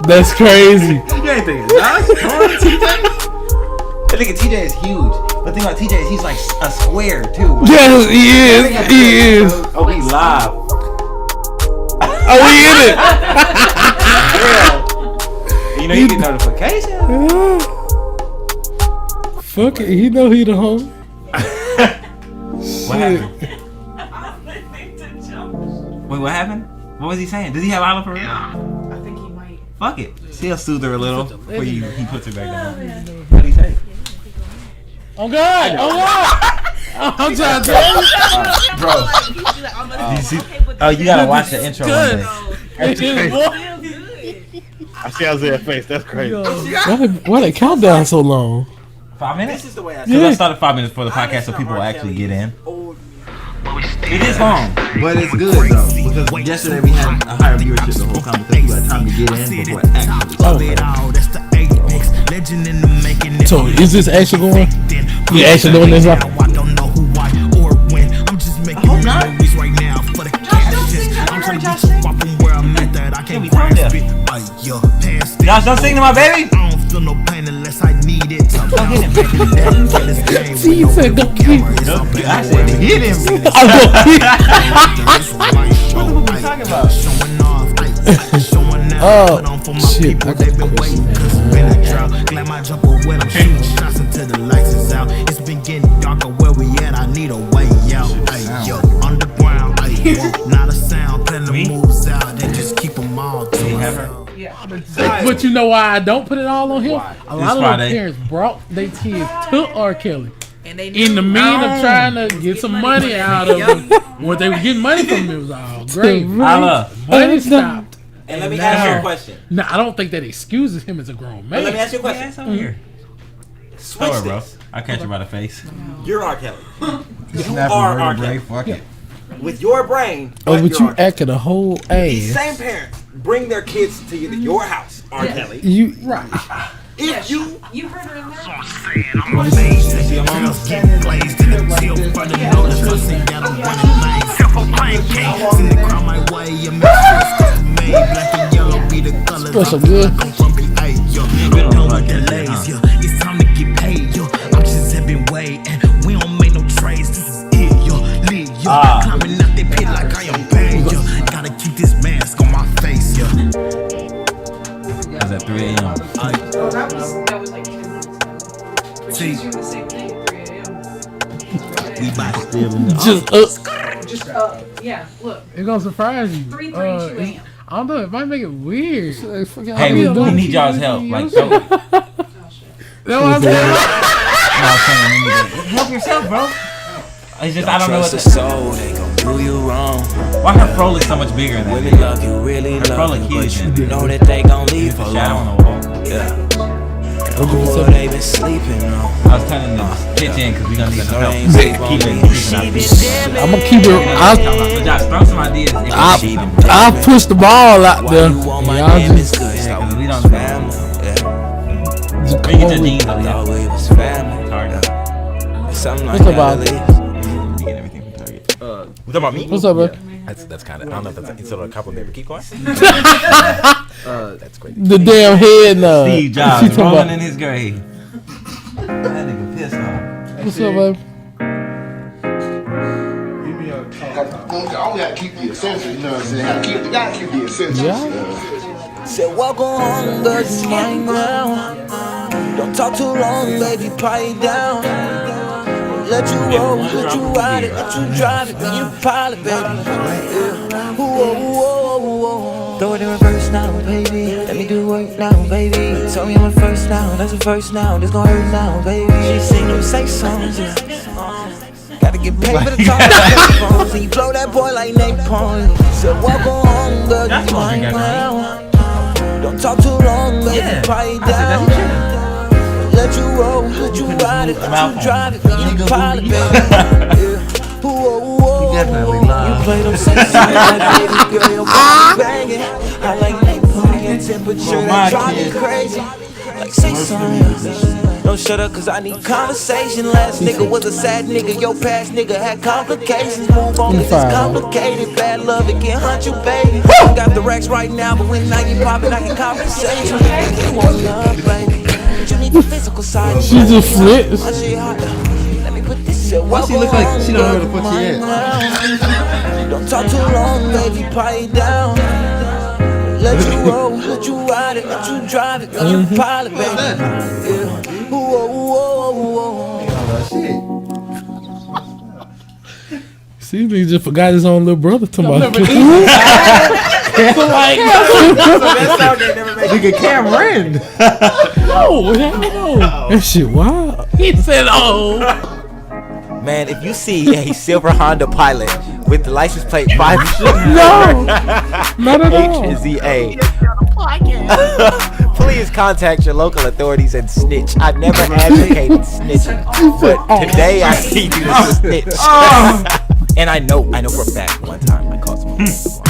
That's crazy. You ain't thinking Josh? TJ? I think TJ is huge. But the thing about TJ is he's like a square too. Yes, he is. He is. Oh, we live. Oh, we in it. Yeah. You know you get notifications. Fuck it. He know he the homie. What happened? Wait, what happened? What was he saying? Does he have Isla for real? I think he might. Fuck it. He'll soothe her a little before he puts her back down. What did he say? Oh God! Oh God! I'm trying to tell you, Bro. Oh, you gotta watch the intro one day. I see Isaiah's face. That's crazy. Why they count down so long? 5 minutes? This is the way I Because I started 5 minutes for the podcast so people will actually get in. It is long, but it's good though. Because yesterday we had a higher viewership the whole time because we had time to get in before it actually started. So is this actually going? You actually doing this? I hope not. Josh, don't sing to my baby. See, you said go keep. I said hit him. I'm gonna keep. What are we talking about? Oh shit! I got a question. It's been getting darker where we at. I need a way out. Underground, not a sound. Playing the moves out and just keep them all to myself. But you know why I don't put it all on him? A lot of Friday. those parents brought their kids to R. Kelly. And they In the mean of trying to get some money out of him. What they were getting money from him was all great. Isla. Money stopped. And let me ask you a question. No, I don't think that excuses him as a grown man. Let me ask you a question. Here. Switch bro. I'll catch you by the face. You're R. Kelly. You Snap are and R. vertebrae, Kelly. fuck it. With your brain. Oh, but you're you R. Kelly. acting a whole These ass. same parents bring their kids to your house, R. Kelly. You right. If you heard her in that. Special good. It's time to get paid, yo. I'm just having way, and we don't make no trades. This is it, yo. Lead, yo. Climbing out that pit like I am paid, yo. Gotta keep this mask on my face, yo. That was at 3 a.m. Oh, that was like 10 minutes ago. But she's doing the same thing at 3 a.m. We about to steal in the Just Yeah, look. it's gonna surprise you. 3:32 a.m. I don't know. It might make it weird. Hey, we need y'all's help. Like, so, That's what I'm saying. help yourself, bro. It's just I don't know what. Trust a soul, they gon' do you wrong. Why her fro look so much bigger than that? Women video? love you, really Her fro love look you, huge. but you know that they gon' leave for Shadow long. on the wall. Yeah. Oh, they been sleeping on. I was telling them to pitch in because we gonna need some help. Ain't sleep on Keep me. it. I'm gonna keep it. But Josh, throw some ideas. I'll push the ball out Why there. you want my Y'all name is just good? Yeah, 'cause we don't Family, yeah. Bring your jeans I up thought here. we was family. Target. It's something like What's up, that. Bob? at least. We get everything from Target. We talking about me? What's up, bro? That's kind of. I don't know if that's insult or a compliment, but keep going. That's great. The damn head now. Steve She Jobs talking rolling about- in his grave. That nigga pissed off. What's up, baby? I only got to keep the essentials, you know what I'm saying? Gotta keep the essentials. Yeah. Said welcome home, girl, you mine now. Don't talk too long, baby, pipe down. Let you roll, let you ride it, let you drive it, then you pilot, baby. Yeah. Ooh. Throw it in reverse now, baby. Let me do work now, baby. Tell me I'm a first now, that's a first now. This gon' hurt now, baby. She sing them say songs, yeah. Gotta get paid for the talk. And you blow that boy like napalm. Said welcome home, girl, you mine now. Don't talk too long, baby, pipe down. Let you roll, let you ride it, let you drive it, then you pilot, baby. Yeah. Ooh. You play them sexy like baby girl, your body banging. I like napalm, your temperature that drive me crazy. Like say something. Don't shut up cause I need conversation. Last nigga was a sad nigga, your past nigga had complications. Move on cause it's complicated. Bad love, it can hunt you, baby. I got the racks right now, but when I get poppin', I can compensate you. You want love, baby, but you need the physical side. She just flips. Let me put this shit. Why she look like she don't know where the fuck she at? Don't talk too long, baby, pipe it down. Let you roll, let you ride it, let you drive it, let you pilot, baby. Yeah. Whoa, whoa, whoa. See, he just forgot his own little brother. Talking about Nigga Cameron. no, hell no. That shit wild. He said, "Oh." Man, if you see a silver Honda Pilot with the license plate 5 No, not at all. HZA, please contact your local authorities and snitch. I've never advocated snitching, but today I need you to snitch. And I know for a fact one time I caught someone. So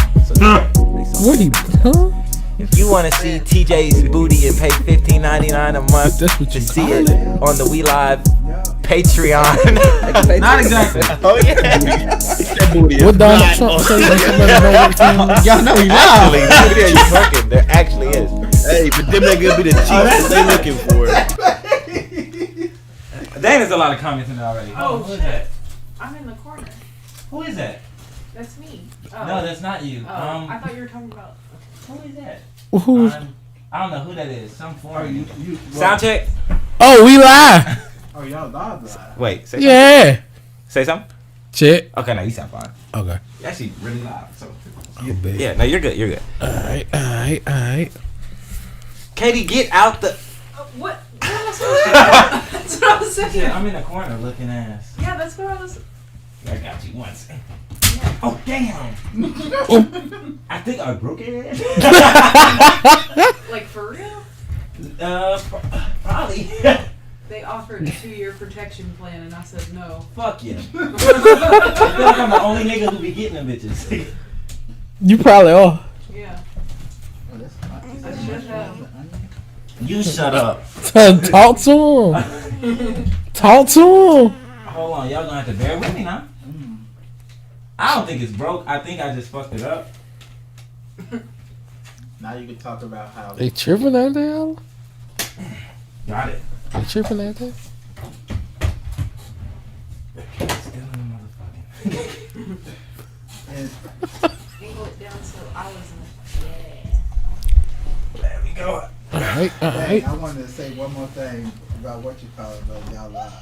Wait, huh? if you want to see TJ's booty and pay $15.99 a month That's what to you see call it it? on the We Live Patreon. Not exactly. Oh yeah. What Donald Trump say? When somebody know what time? Y'all know he Actually, live. there you twerking. There actually is. Hey, but them ain't gonna be the cheapest they looking for. Dang, there's a lot of comments in there already. Oh Who is shit! that? I'm in the corner. Who is that? That's me. Oh. No, that's not you. I thought you were talking about. Who is that? Who's? I don't know who that is. Some foreign. Sound check. Oh, we live. Oh, y'all live. Wait, say Yeah. Say something? Check. Okay, no, you sound fine. Okay. You're actually really loud. So. Yeah, no, you're good. You're good. Alright. Katie, get out the. What? What else was that? That's what I was saying. Yeah, I'm in the corner looking ass. Yeah, that's what I was. I got you once. Oh damn! I think I broke it. Like for real? Probably. They offered a 2-year protection plan, and I said no. Fuck you. I feel like I'm the only nigga who be getting them bitches. You probably are. Yeah. I should have. You shut up. Talk to him. Talk to him. Hold on, y'all gonna have to bear with me now. I don't think it's broke. I think I just fucked it up. Now you can talk about how They tripping out there, y'all? Got it. They tripping out there? Still in the motherfucking. Angle it down so I was There we go. Alright. I wanted to say one more thing about what you call it, about y'all live.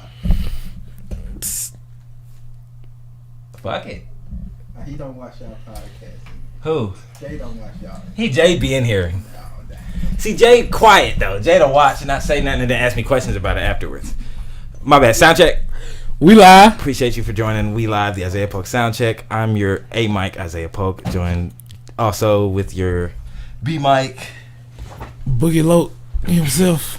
Fuck it. He don't watch y'all podcast. Who? Jay don't watch y'all. Jay be in here. Oh, dang. See, Jay quiet though. Jay don't watch and not say nothing and then ask me questions about it afterwards. My bad. Sound check. We live. Appreciate you for joining We Live, the Isaiah Polk Sound Check. I'm your A mic, Isaiah Polk, joined also with your B mic. Boogie Loke himself.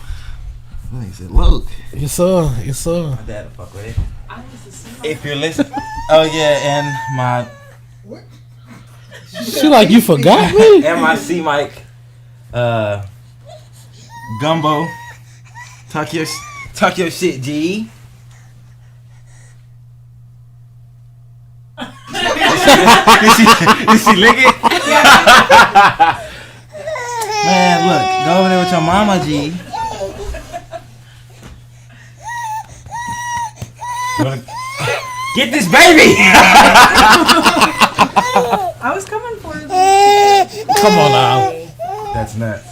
What is it? Look. Yes, sir. Yes, sir. My dad will fuck with it. I was the same. If you're listening. Oh yeah, and my She like, you forgot me? and my C mic. Gumbo. Talk your shit, G. Did she lick it? Man, look, go over there with your mama, G. Get this baby! I was coming for it. Come on now. That's nuts.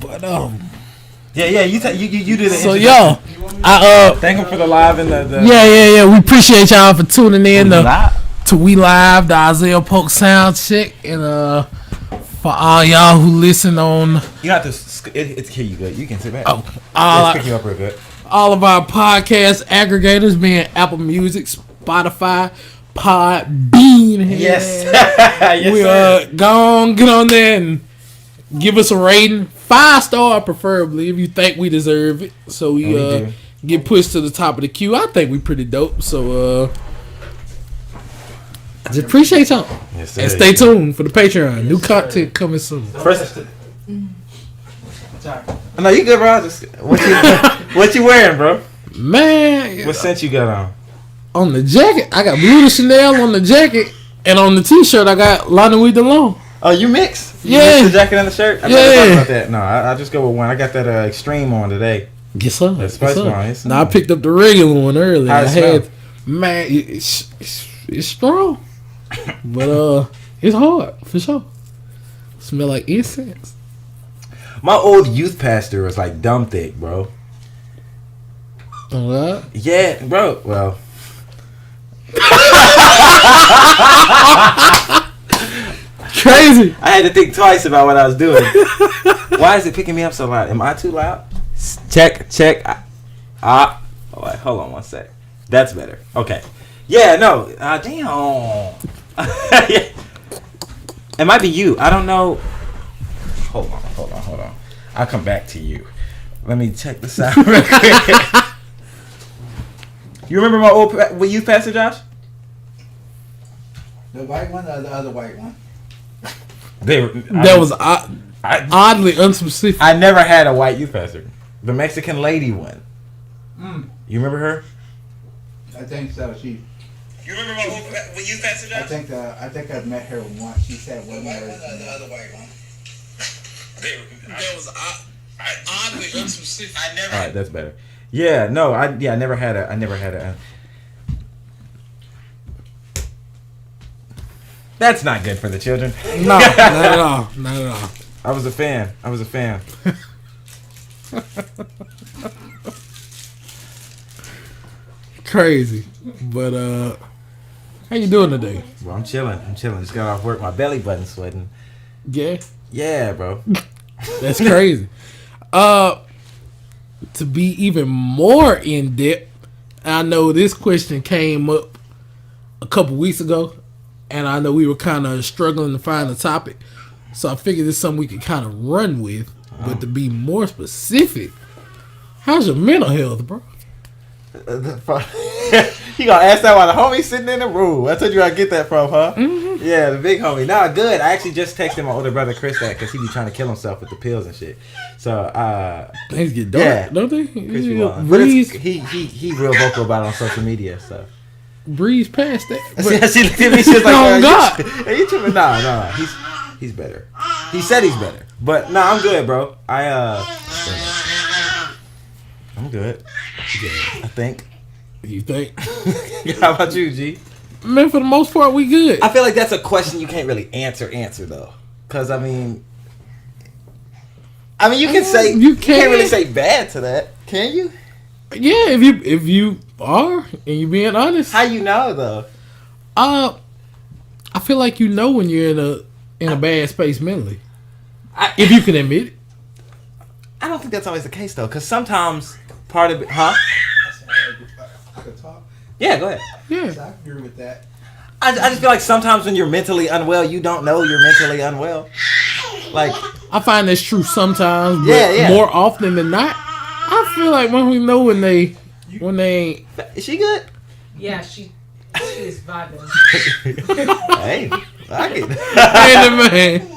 But Yeah, you do the so introduction. yo, I Thank him for the live and the yeah. We appreciate y'all for tuning in to We Live, the Isaiah Polk Sound Check, and for all y'all who listen on You have to. It's here. You good? You can sit back. all Let's pick you up real good. all of our podcast aggregators, being Apple Music, Spotify, Podbean. Yes. Yes, We sir. go on, get on there and give us a rating, 5-star preferably, if you think we deserve it. So we do. get pushed to the top of the queue. I think we pretty dope. So I just appreciate y'all. Yes, sir. And stay tuned for the Patreon. New content coming soon. First, No, you good, bro. Just, what you wearing, bro? Man, What scent you got on? On the jacket, I got Blue de Chanel on the jacket, and on the t-shirt, I got La Nuit de Long. Oh, you mix? You Yeah. mix the jacket and the shirt? I never thought about that. No, I just go with one. I got that Extreme on today. Yes, sir. That Spice one. Now I picked up the regular one earlier. How it smell? Man, it's strong, but it's hard for sure. Smell like incense. My old youth pastor was like dumb thick, bro. Alright. Yeah, bro. Well. Crazy. I had to think twice about what I was doing. Why is it picking me up so loud? Am I too loud? Check. Oh, wait, hold on one sec. That's better. Okay. Yeah, no. Damn. It might be you. I don't know. Hold on. I'll come back to you. Let me check this out real quick. You remember my old youth pastor, Josh? The white one or the other white one? That was oddly unspecific. I never had a white youth pastor. The Mexican lady one. You remember her? I think so. You remember my old youth pastor, Josh? I think I met her once. She said one word. The other white one. That was oddly unspecific. All right, that's better. Yeah, no, I never had a. That's not good for the children. No, not at all. Not at all. I was a fan. Crazy, but how you doing today? Well, I'm chilling. Just got off work. My belly button's sweating. Yeah. Yeah, bro. That's crazy. To be even more in depth, I know this question came up a couple weeks ago, and I know we were kind of struggling to find a topic, so I figured it's something we could kind of run with. But to be more specific, how's your mental health, bro? You gonna ask that while the homie's sitting in the room? That's what you gotta get that from, huh? Mm-hmm. Yeah, the big homie. Nah, good. I actually just texted my older brother Chris that because he be trying to kill himself with the pills and shit. So things get dark, don't they? Breeze, he real vocal about it on social media. So breeze past that. She looked at me. She was like, "Oh God, are you tripping?" No. He's better. He said he's better, but no, I'm good, bro. I'm good. I think. You think? How about you, G? Man, for the most part, we good. I feel like that's a question you can't really answer though, because I mean, you can say you can't really say bad to that, can you? Yeah, if you are and you being honest. How you know though? I feel like you know when you're in a bad space mentally. If you can admit it. I don't think that's always the case though, because sometimes part of it, huh? I could talk. Yeah, go ahead. Yeah, So I agree with that. I just feel like sometimes when you're mentally unwell, you don't know you're mentally unwell. Like, I find that's true sometimes, but more often than not, I feel like when we know when they ain't. Is she good? Yeah, she is vibing. Hey, I get Man.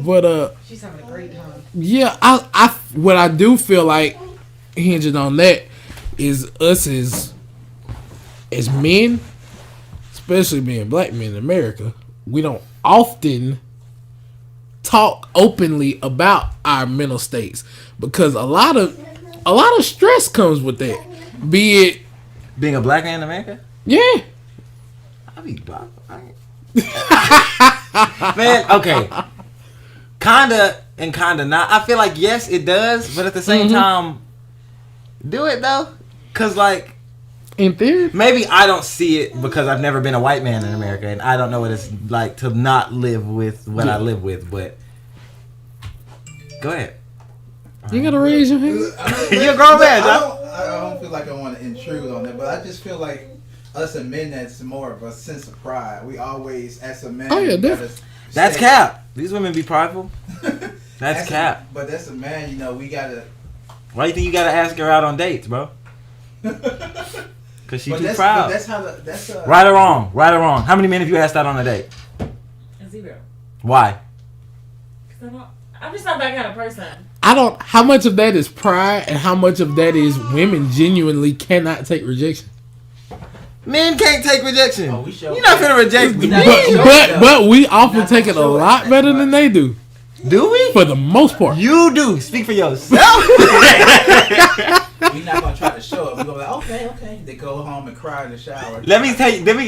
But She's having a great time. yeah, I what I do feel like hinging on that is us as men, especially being black men in America, we don't often talk openly about our mental states because a lot of stress comes with that. Be it being a black man in America. Yeah. I be man, okay. Kinda and kinda not. I feel like yes, it does, but at the same time, do it though, cause like in theory, maybe I don't see it because I've never been a white man in America and I don't know what it's like to not live with what I live with. But go ahead. You gotta raise your hand. You're a grown man, John. I don't feel like I want to intrude on it, but I just feel like us as men, that's more of a sense of pride. We always, as a man, that's cap. These women be prideful. That's cap. But that's a man, we gotta. Why do you think you gotta ask her out on dates, bro? Cause she's too proud. But that's right or wrong. Right or wrong. How many men have you asked out on a date? 0. Why? Because I'm just not that kind of person. I don't. How much of that is pride, and how much of that is women genuinely cannot take rejection? Men can't take rejection. Oh, we sure You're not gonna reject me. But we often take it a lot better than they do. Do we? For the most part. You do. Speak for yourself. We're not gonna try to show it. We're gonna be like, okay. They go home and cry in the shower. Let me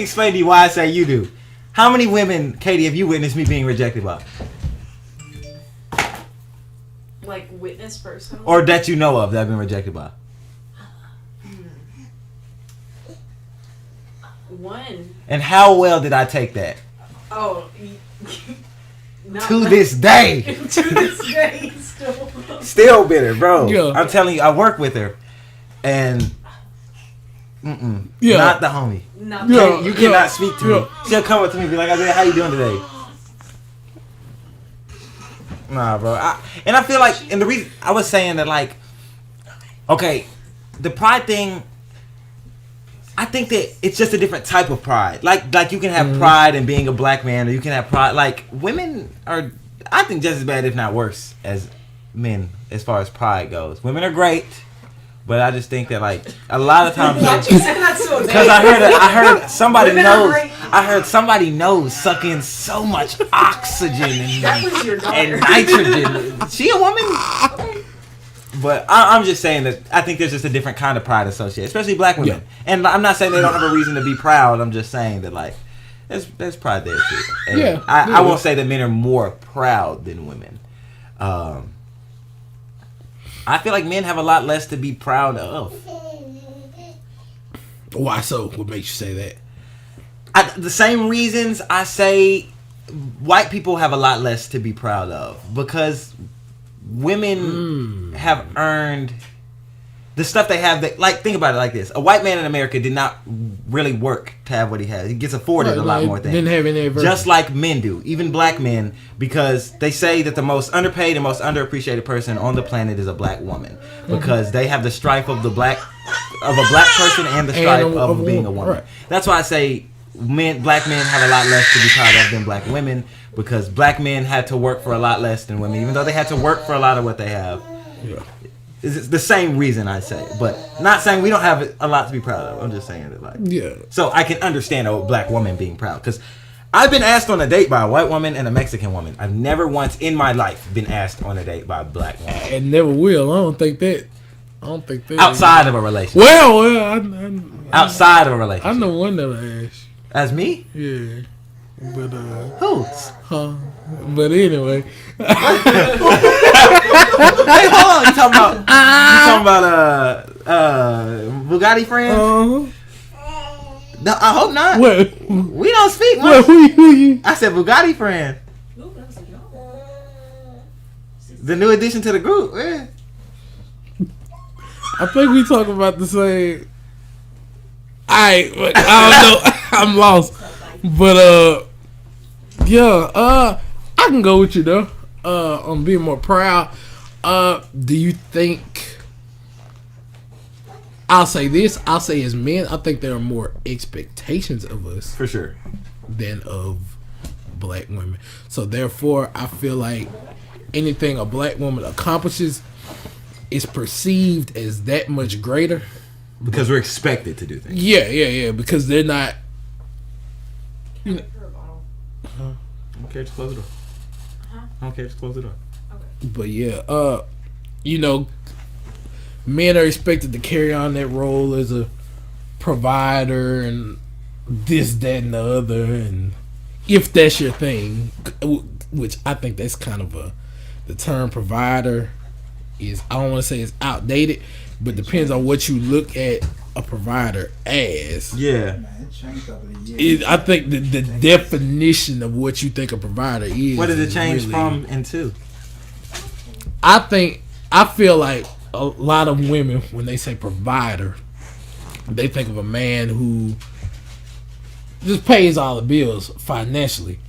explain to you why I say you do. How many women, Katie, have you witnessed me being rejected by? Like witness personally. Or that you know of that have been rejected by? One. And how well did I take that? Oh. To this day. To this day, still. Still bitter, bro. Yeah. I'm telling you, I work with her. And Yeah. not the homie. Not Yeah. You cannot speak to me. She'll come up to me and be like, Isaiah, how you doing today? Nah, bro. I feel like, and the reason I was saying that, like, okay, the pride thing, I think that it's just a different type of pride. Like you can have pride in being a black man, or you can have pride. Like, women are, I think, just as bad, if not worse, as men as far as pride goes. Women are great, but I just think that, like, a lot of times, Why'd you say that so because I heard somebody Women are knows. great. I heard somebody knows suck in so much oxygen That was your daughter. and nitrogen. She a woman? But I'm just saying that I think there's just a different kind of pride associated, especially black women. Yeah. And I'm not saying they don't have a reason to be proud. I'm just saying that, like, there's pride there too. And Yeah. I won't say that men are more proud than women. I feel like men have a lot less to be proud of. Why so? What makes you say that? The same reasons I say white people have a lot less to be proud of, because women have earned the stuff they have. That, like, think about it like this: a white man in America did not really work to have what he has. He gets afforded a lot more things. Didn't have any adversity. Just like men do, even black men, because they say that the most underpaid and most underappreciated person on the planet is a black woman, because they have the strife of a black person and the strife of being a woman. Right. That's why I say black men have a lot less to be proud of than black women, because black men had to work for a lot less than women, even though they had to work for a lot of what they have. Yeah. It's the same reason I say it, but not saying we don't have a lot to be proud of. I'm just saying that, like, Yeah. so I can understand a black woman being proud, because I've been asked on a date by a white woman and a Mexican woman. I've never once in my life been asked on a date by a black woman. And never will. I don't think that. Outside of a relationship. Well, Outside of a relationship. I know one that I asked. As me? Yeah. But Who? But anyway. Hey, hold on. You talking about Bugatti friend? No, I hope not. What? We don't speak much. What? Who you? I said Bugatti friend. The new addition to the group. Yeah. I think we talk about the same. I don't know. I'm lost. But yeah. I can go with you though. On being more proud. Do you think? I'll say this. I'll say as men, I think there are more expectations of us For sure. than of black women. So therefore, I feel like anything a black woman accomplishes is perceived as that much greater. Because we're expected to do things. Yeah. Because they're not. You know, I don't care, just close the door. I don't care, just close the door. but yeah, men are expected to carry on that role as a provider and this, that, and the other, and if that's your thing, which I think that's kind of the term provider is, I don't want to say it's outdated, but depends on what you look at a provider as. Yeah. Man, it changed over the years. I think the definition of what you think a provider is. What did it change really, from and to? I feel like a lot of women, when they say provider, they think of a man who just pays all the bills financially,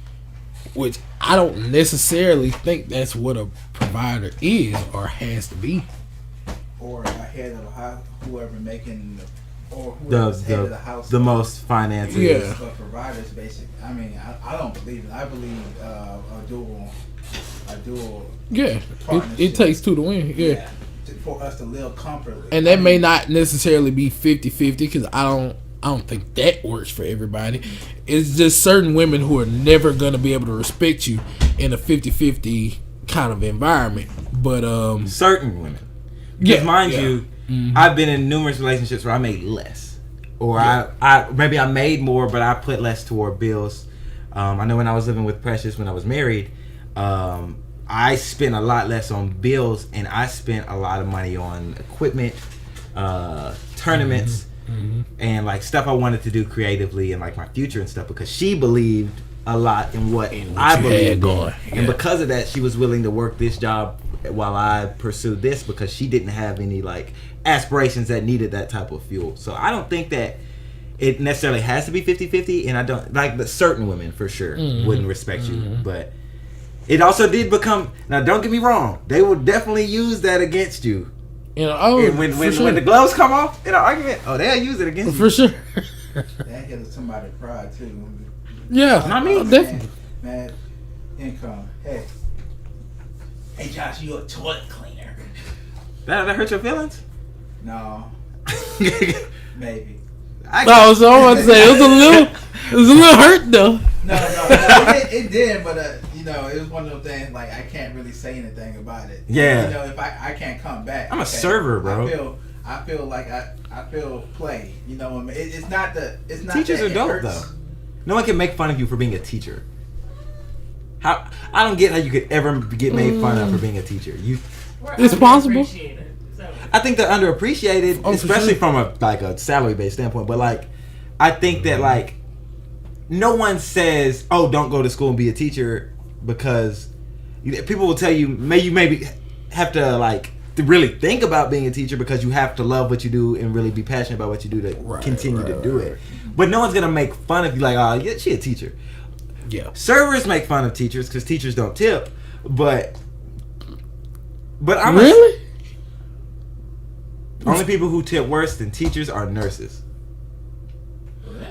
which I don't necessarily think that's what a provider is or has to be. Or a head of the house, whoever making, or whoever's head of the house. The most finances. Yeah. But providers, basic. I mean, I don't believe it. I believe a dual a dual. Yeah, partnership. it takes two to win. Yeah. For us to live comfortably. And that may not necessarily be 50-50 because I don't think that works for everybody. It's just certain women who are never going to be able to respect you in a 50-50 kind of environment. But certain women. Because mind you, I've been in numerous relationships where I made less. Or I maybe I made more, but I put less toward bills. I know when I was living with Precious, when I was married, I spent a lot less on bills, and I spent a lot of money on equipment, tournaments, and like stuff I wanted to do creatively and like my future and stuff, because she believed a lot in what I believed in. And because of that, she was willing to work this job while I pursued this, because she didn't have any like aspirations that needed that type of fuel. So I don't think that it necessarily has to be 50-50, and I don't like the certain women for sure wouldn't respect you, but it also did become, now don't get me wrong, they will definitely use that against you. You know, when the gloves come off in an argument, they'll use it against you. For sure. That hits somebody's pride too. Yeah, not me. Definitely. Mad income. Hey Josh, you a toilet cleaner. That hurt your feelings? No. Maybe. So I was about to say it was a little hurt though. No, it did, but you know, it was one of those things like I can't really say anything about it. Yeah. You know, if I can't come back. I'm a server, bro. I feel like I feel play. You know, it's not teachers that are dope though. No one can make fun of you for being a teacher. I don't get how you could ever get made fun of for being a teacher. It's possible. I think they're underappreciated, especially from a salary based standpoint. But like, I think that like, no one says, "Oh, don't go to school and be a teacher," because people will tell you maybe have to like to really think about being a teacher, because you have to love what you do and really be passionate about what you do to continue to do it. But no one's gonna make fun of you like, "Oh, yeah, she a teacher." Yeah. Servers make fun of teachers because teachers don't tip, but I'm really. Only people who tip worse than teachers are nurses.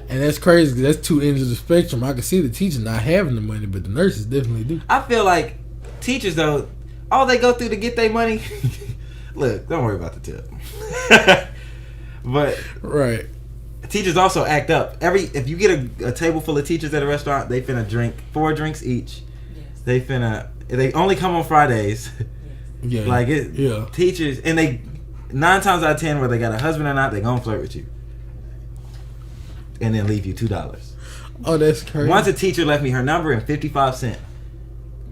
And that's crazy because that's two ends of the spectrum. I can see the teacher not having the money, but the nurses definitely do. I feel like teachers, though, all they go through to get their money. Look, don't worry about the tip. But right, teachers also act up. If you get a table full of teachers at a restaurant, they finna drink 4 drinks each. Yes. They only come on Fridays. Yeah, like teachers, and they 9 times out of 10, whether they got a husband or not, they gonna flirt with you, and then leave you $2. Oh, that's crazy. Once a teacher left me her number and 55 cents.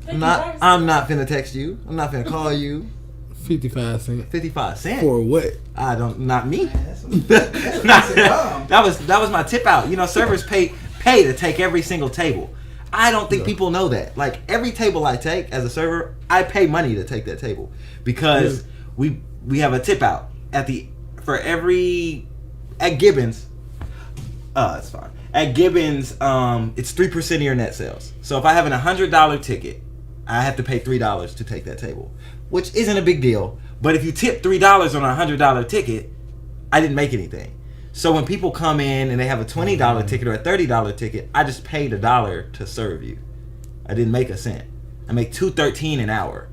I'm not finna text you. I'm not finna call you. 55 cents. 55 cents for what? Not me. Man, that was my tip out. You know, servers pay to take every single table. I don't think people know that. Like every table I take as a server, I pay money to take that table because we have a tip out at Gibbons. It's fine. At Gibbons, it's 3% of your net sales. So if I have an $100 ticket, I have to pay $3 to take that table, which isn't a big deal. But if you tip $3 on a $100 ticket, I didn't make anything. So when people come in and they have a $20 ticket or a $30 ticket, I just paid $1 to serve you. I didn't make a cent. I make $2.13 an hour.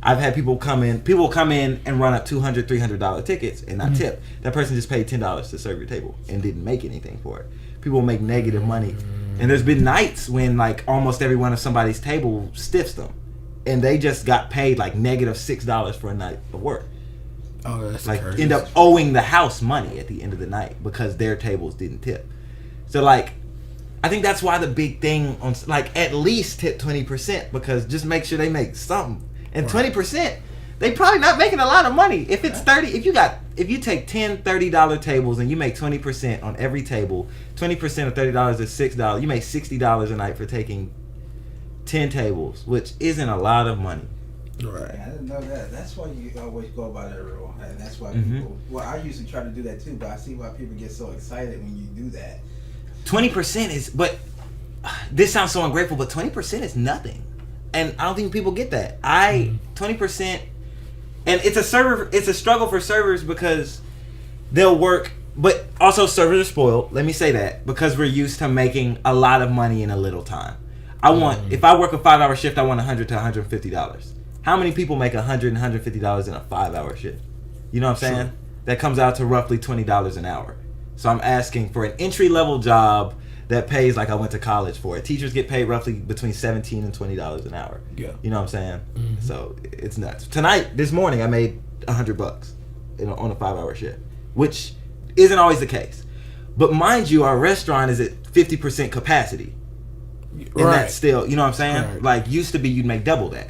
I've had people come in and run up $200, $300 tickets and not tip. That person just paid $10 to serve your table and didn't make anything for it. People make negative money. And there's been nights when like almost every one of somebody's table stiffs them. And they just got paid like negative $6 for a night of work. Oh, that's like crazy. End up owing the house money at the end of the night because their tables didn't tip. So like, I think that's why the big thing on like at least tip 20% because just make sure they make something. And 20%, they probably not making a lot of money. If it's 30, if you take 10 $30 tables and you make 20% on every table, 20% of $30 is $6. You make $60 a night for taking 10 tables, which isn't a lot of money. Right. Yeah, I didn't know that. That's why you always go by that rule, and that's why people. Well, I usually try to do that too, but I see why people get so excited when you do that. 20% is, but this sounds so ungrateful, but 20% is nothing, and I don't think people get that. 20%, and it's a struggle for servers because they'll work, but also servers are spoiled. Let me say that because we're used to making a lot of money in a little time. I want if I work a 5-hour shift, I want $100 to $150. How many people make $100 and $150 in a 5-hour shift? You know what I'm saying? Sure. That comes out to roughly $20 an hour. So I'm asking for an entry-level job that pays like I went to college for it. Teachers get paid roughly between $17 and $20 an hour. Yeah. You know what I'm saying? Mm-hmm. So it's nuts. This morning, I made $100 on a 5-hour shift, which isn't always the case. But mind you, our restaurant is at 50% capacity. And that's still, you know what I'm saying? Right. Like, used to be you'd make double that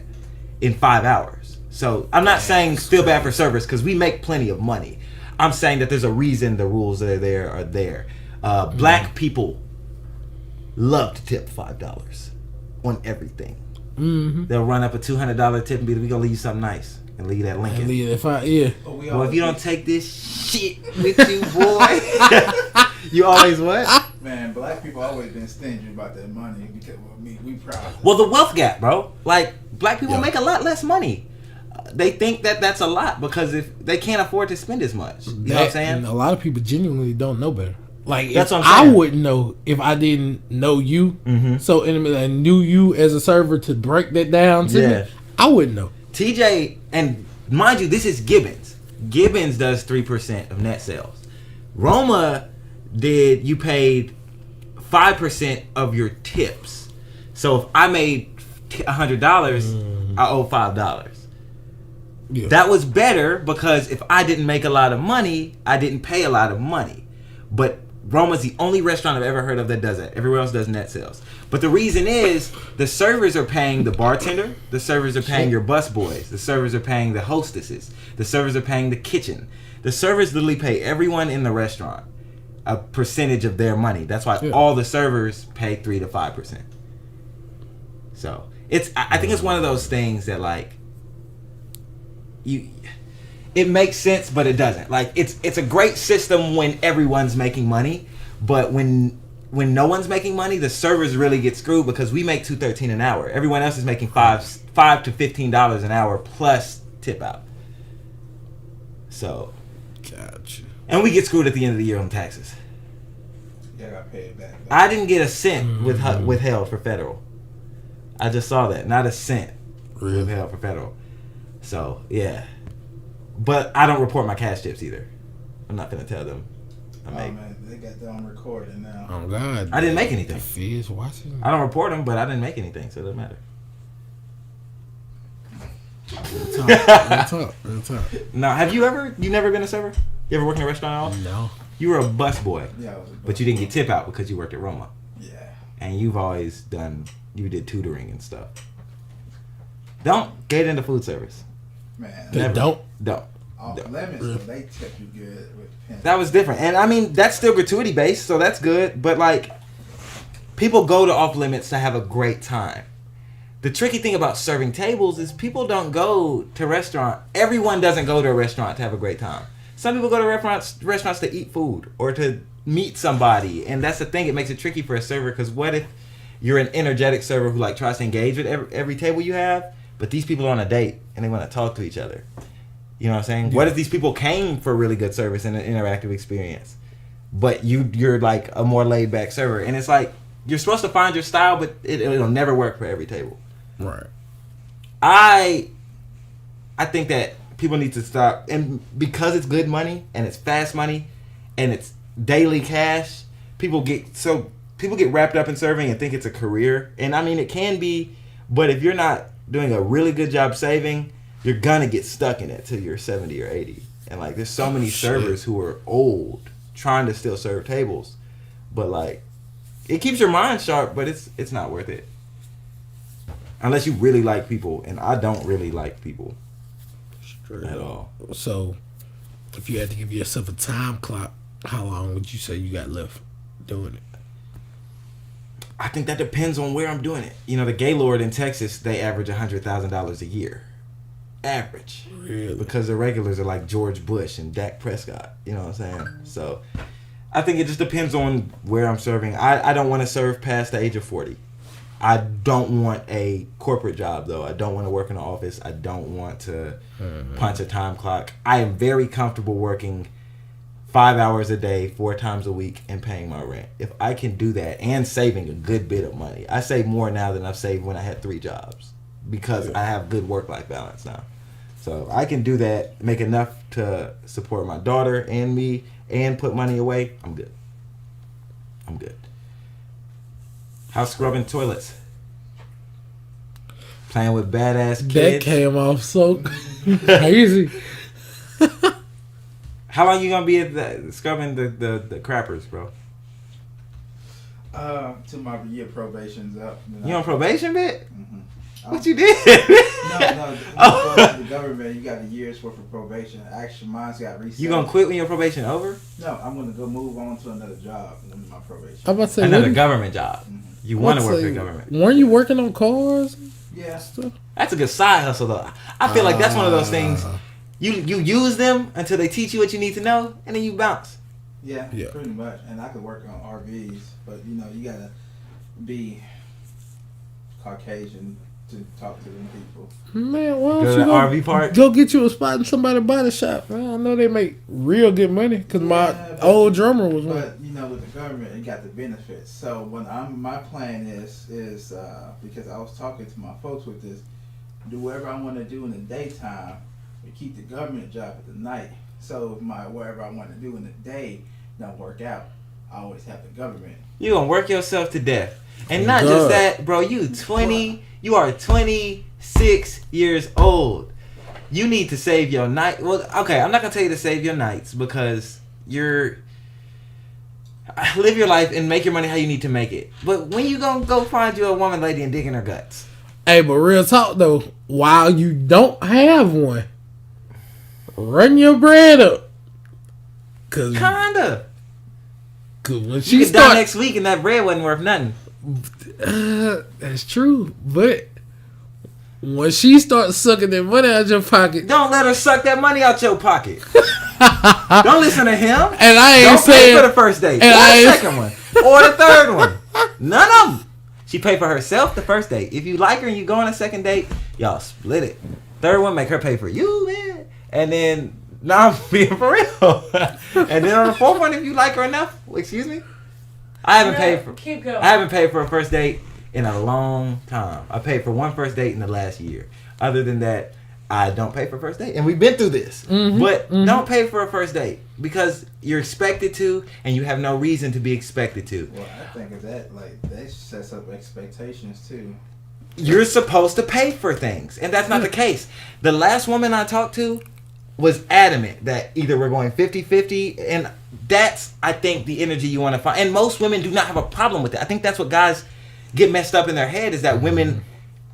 in 5 hours. So I'm not saying feel bad for servers because we make plenty of money. I'm saying that there's a reason the rules that are there. Black people love to tip $5 on everything. Mm-hmm. They'll run up a $200 tip and be, we gonna leave you something nice and leave that Lincoln. Well, if you don't take this shit with you, boy, you always what? Man, black people always been stingy about their money because we proud. Well, the wealth gap, bro. Like, black people make a lot less money. They think that that's a lot because if they can't afford to spend as much. You know what I'm saying? And a lot of people genuinely don't know better. Like, that's what I'm I saying. wouldn't know if I didn't know you Mm-hmm. so intimately and knew you as a server to break that down to me. I wouldn't know. TJ, and mind you, this is Gibbons. Gibbons does 3% of net sales. Roma you paid 5% of your tips. So if I made $100, I owe $5. Yeah. That was better because if I didn't make a lot of money, I didn't pay a lot of money. But Roma's the only restaurant I've ever heard of that does that. Everywhere else does net sales. But the reason is the servers are paying the bartender, the servers are paying your bus boys, the servers are paying the hostesses, the servers are paying the kitchen. The servers literally pay everyone in the restaurant a percentage of their money. That's why all the servers pay 3 to 5%. So I think it's one of those things that like it makes sense, but it doesn't. Like it's a great system when everyone's making money, but when no one's making money, the servers really get screwed because we make $2.13 an hour. Everyone else is making $5 to $15 an hour plus tip out. So, gotcha. And we get screwed at the end of the year on taxes. Yeah, I got paid back. I didn't get a cent withheld for federal. I just saw that, not a cent withheld for federal. So yeah. But I don't report my cash tips either. I'm not gonna tell them. Man, they got that on recording now. Oh God! I didn't make anything. The feds watching. I don't report them, but I didn't make anything, so it doesn't matter. Real talk. Now, you never been a server? You ever worked in a restaurant at all? No. You were a bus boy. Yeah, I was a bus but you didn't get tip out because you worked at Roma. Yeah. And you've always you did tutoring and stuff. Don't get into food service. Man, Don't. Lemons, so they tip you good with pens. That was different. And I mean, that's still gratuity based, so that's good. But like, people go to off limits to have a great time. The tricky thing about serving tables is people don't go to restaurant. Everyone doesn't go to a restaurant to have a great time. Some people go to restaurants to eat food or to meet somebody. And that's the thing. It makes it tricky for a server because what if you're an energetic server who like tries to engage with every table you have, but these people are on a date and they want to talk to each other. You know what I'm saying? Yeah. What if these people came for really good service and an interactive experience, but you're like a more laid back server, and it's like you're supposed to find your style, but it'll never work for every table. Right. I think that people need to stop, and because it's good money and it's fast money and it's daily cash, people get wrapped up in serving and think it's a career, and I mean it can be, but if you're not doing a really good job saving, you're gonna get stuck in it till you're 70 or 80. And like there's so many servers who are old trying to still serve tables, but like it keeps your mind sharp, but it's not worth it unless you really like people, and I don't really like people at all. So if you had to give yourself a time clock, how long would you say you got left doing it? I think that depends on where I'm doing it. You know, the Gaylord in Texas, they average $100,000 a year. Average. Really? Because the regulars are like George Bush and Dak Prescott. You know what I'm saying? So I think it just depends on where I'm serving. I don't want to serve past the age of 40. I don't want a corporate job, though. I don't want to work in an office. I don't want to punch a time clock. I am very comfortable working 5 hours a day, 4 times a week, and paying my rent. If I can do that and saving a good bit of money, I save more now than I've saved when I had 3 jobs because I have good work-life balance now. So I can do that, make enough to support my daughter and me, and put money away. I'm good. I'm good. How's scrubbing toilets? Playing with badass kids. That came off so crazy. How long you gonna be at the scrubbing the crappers, bro? Till my year probation's up. You on probation, bit? Mm-hmm. What you did? No. You go to the government, you got a year's worth of probation. Actually, mine's got reset. You gonna quit when your probation over? No, I'm gonna go move on to another job when my probation. I'm about to say Another what- government job. You want to work for the government? Weren't you working on cars? Yeah. That's a good side hustle, though. I feel like that's one of those things. You use them until they teach you what you need to know, and then you bounce. Yeah, pretty much. And I could work on RVs, but you gotta be Caucasian to talk to them people. Man, why Go don't to you the RV park? go get you a spot in somebody's body shop? Man, I know they make real good money because my old drummer was one. But with the government, you got the benefits. So when my plan is because I was talking to my folks with this, do whatever I want to do in the daytime, but keep the government job at the night. So if whatever I want to do in the day don't work out, I always have the government. You gonna work yourself to death, and not just that, bro. You are 26 years old. You need to save your night. Well, okay, I'm not gonna tell you to save your nights because live your life and make your money how you need to make it. But when you gonna go find you a woman, lady, and dig in her guts? Hey, but real talk though, while you don't have one, run your bread up. Kinda. Cause when You she could die start, next week and that bread wasn't worth nothing. that's true. But when she starts sucking that money out your pocket, Don't let her suck that money out your pocket. Don't listen to him. and I ain't Don't pay saying for the first date, and or I the ain't- second one, or the third one. None of them. She paid for herself the first date. If you like her and you go on a second date, y'all split it. Third one, make her pay for you, man. And then, now I'm being for real. And then on the fourth one, if you like her enough, excuse me, I haven't paid for. Keep going. I haven't paid for a first date in a long time. I paid for one first date in the last year. Other than that, I don't pay for a first date. And we've been through this. But don't pay for a first date because you're expected to and you have no reason to be expected to. Well, I think of that that sets up expectations too. You're supposed to pay for things. And that's not the case. The last woman I talked to was adamant that either we're going 50-50, and that's, I think, the energy you want to find. And most women do not have a problem with it. I think that's what guys get messed up in their head, is that women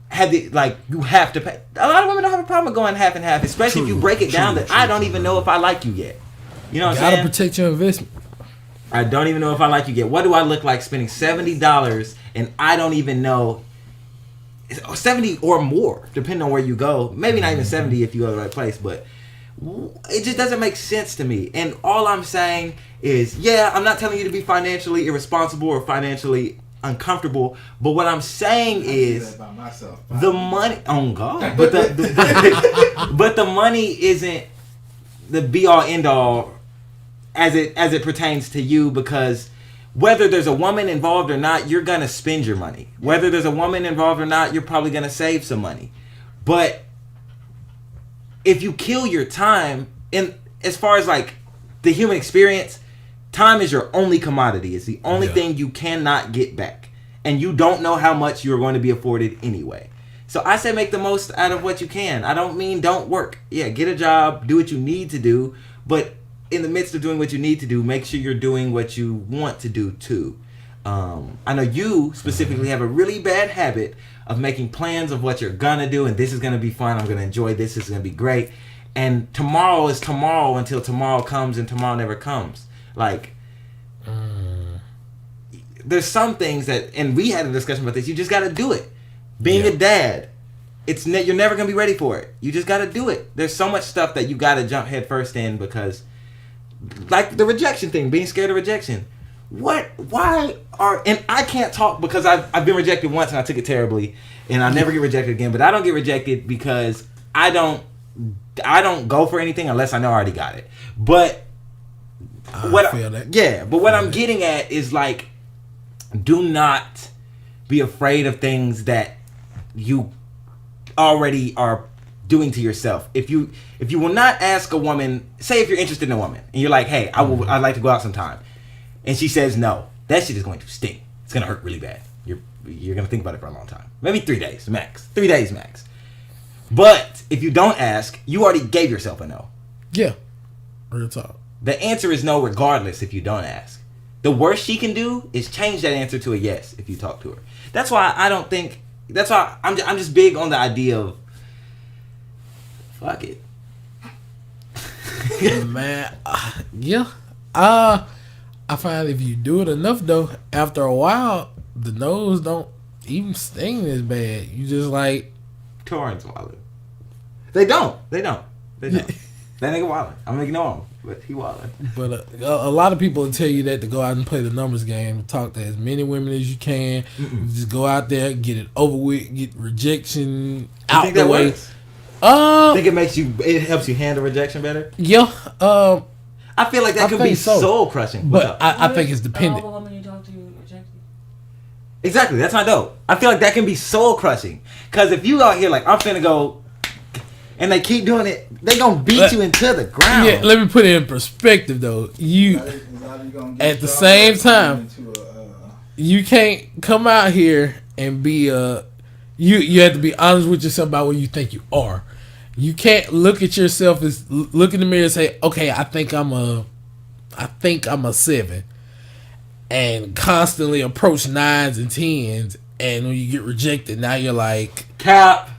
have the, you have to pay. A lot of women don't have a problem with going half and half, especially if you break it down that I don't even know if I like you yet. You know what I'm gotta saying? protect your investment. I don't even know if I like you yet. What do I look like spending $70 and I don't even know, 70 or more, depending on where you go. Maybe not even 70 if you go to the right place, but it just doesn't make sense to me. And all I'm saying is, yeah, I'm not telling you to be financially irresponsible or financially uncomfortable, but what I'm saying is By myself. the money, oh God, but but the money isn't the be all end all as it pertains to you, because whether there's a woman involved or not, you're gonna spend your money. Whether there's a woman involved or not, you're probably gonna save some money. But if you kill your time, in as far as the human experience, time is your only commodity. It's the only thing you cannot get back. And you don't know how much you're going to be afforded anyway. So I say make the most out of what you can. I don't mean don't work. Yeah, get a job, do what you need to do. But in the midst of doing what you need to do, make sure you're doing what you want to do too. I know you specifically have a really bad habit of making plans of what you're gonna do, and this is gonna be fun, I'm gonna enjoy this is gonna be great, and tomorrow is tomorrow until tomorrow comes, and tomorrow never comes. There's some things that, and we had a discussion about this, you just gotta do it. Being a dad, you're never gonna be ready for it. You just gotta do it. There's so much stuff that you gotta jump head first in, because the rejection thing, being scared of rejection. And I can't talk because I've been rejected once and I took it terribly, and I'll never get rejected again. But I don't get rejected because I don't go for anything unless I know I already got it. But I feel that. Yeah, but what I'm getting at is like, do not be afraid of things that you already are doing to yourself. If you will not ask a woman, say if you're interested in a woman and you're like, hey, I'd like to go out sometime, and she says no, that shit is going to sting. It's gonna hurt really bad. You're gonna think about it for a long time. Maybe 3 days max. 3 days max. But if you don't ask, you already gave yourself a no. Yeah. Real talk. The answer is no regardless if you don't ask. The worst she can do is change that answer to a yes if you talk to her. That's why I'm just big on the idea of fuck it. Man, yeah. I find if you do it enough though, after a while, the nose don't even sting as bad. You just like Torrance wallet. They don't. That nigga wildin'. I'm gonna ignore him, but he wildin'. But a lot of people will tell you that to go out and play the numbers game, talk to as many women as you can. Just go out there, get it over with, get rejection out the way. Think it helps you handle rejection better? Yeah. I feel like that could be soul crushing. But I think it's dependent. All the women you talk to reject you. Exactly. That's not dope. I feel like that can be soul crushing. Because if you out here like, I'm finna go, and they keep doing it, they gonna beat you into the ground. Yeah, let me put it in perspective though. You at the same time, you can't come out here and be you have to be honest with yourself about what you think you are. You can't look at yourself as look in the mirror and say, okay, I think I'm a 7, and constantly approach 9s and 10s, and when you get rejected, now you're like cap.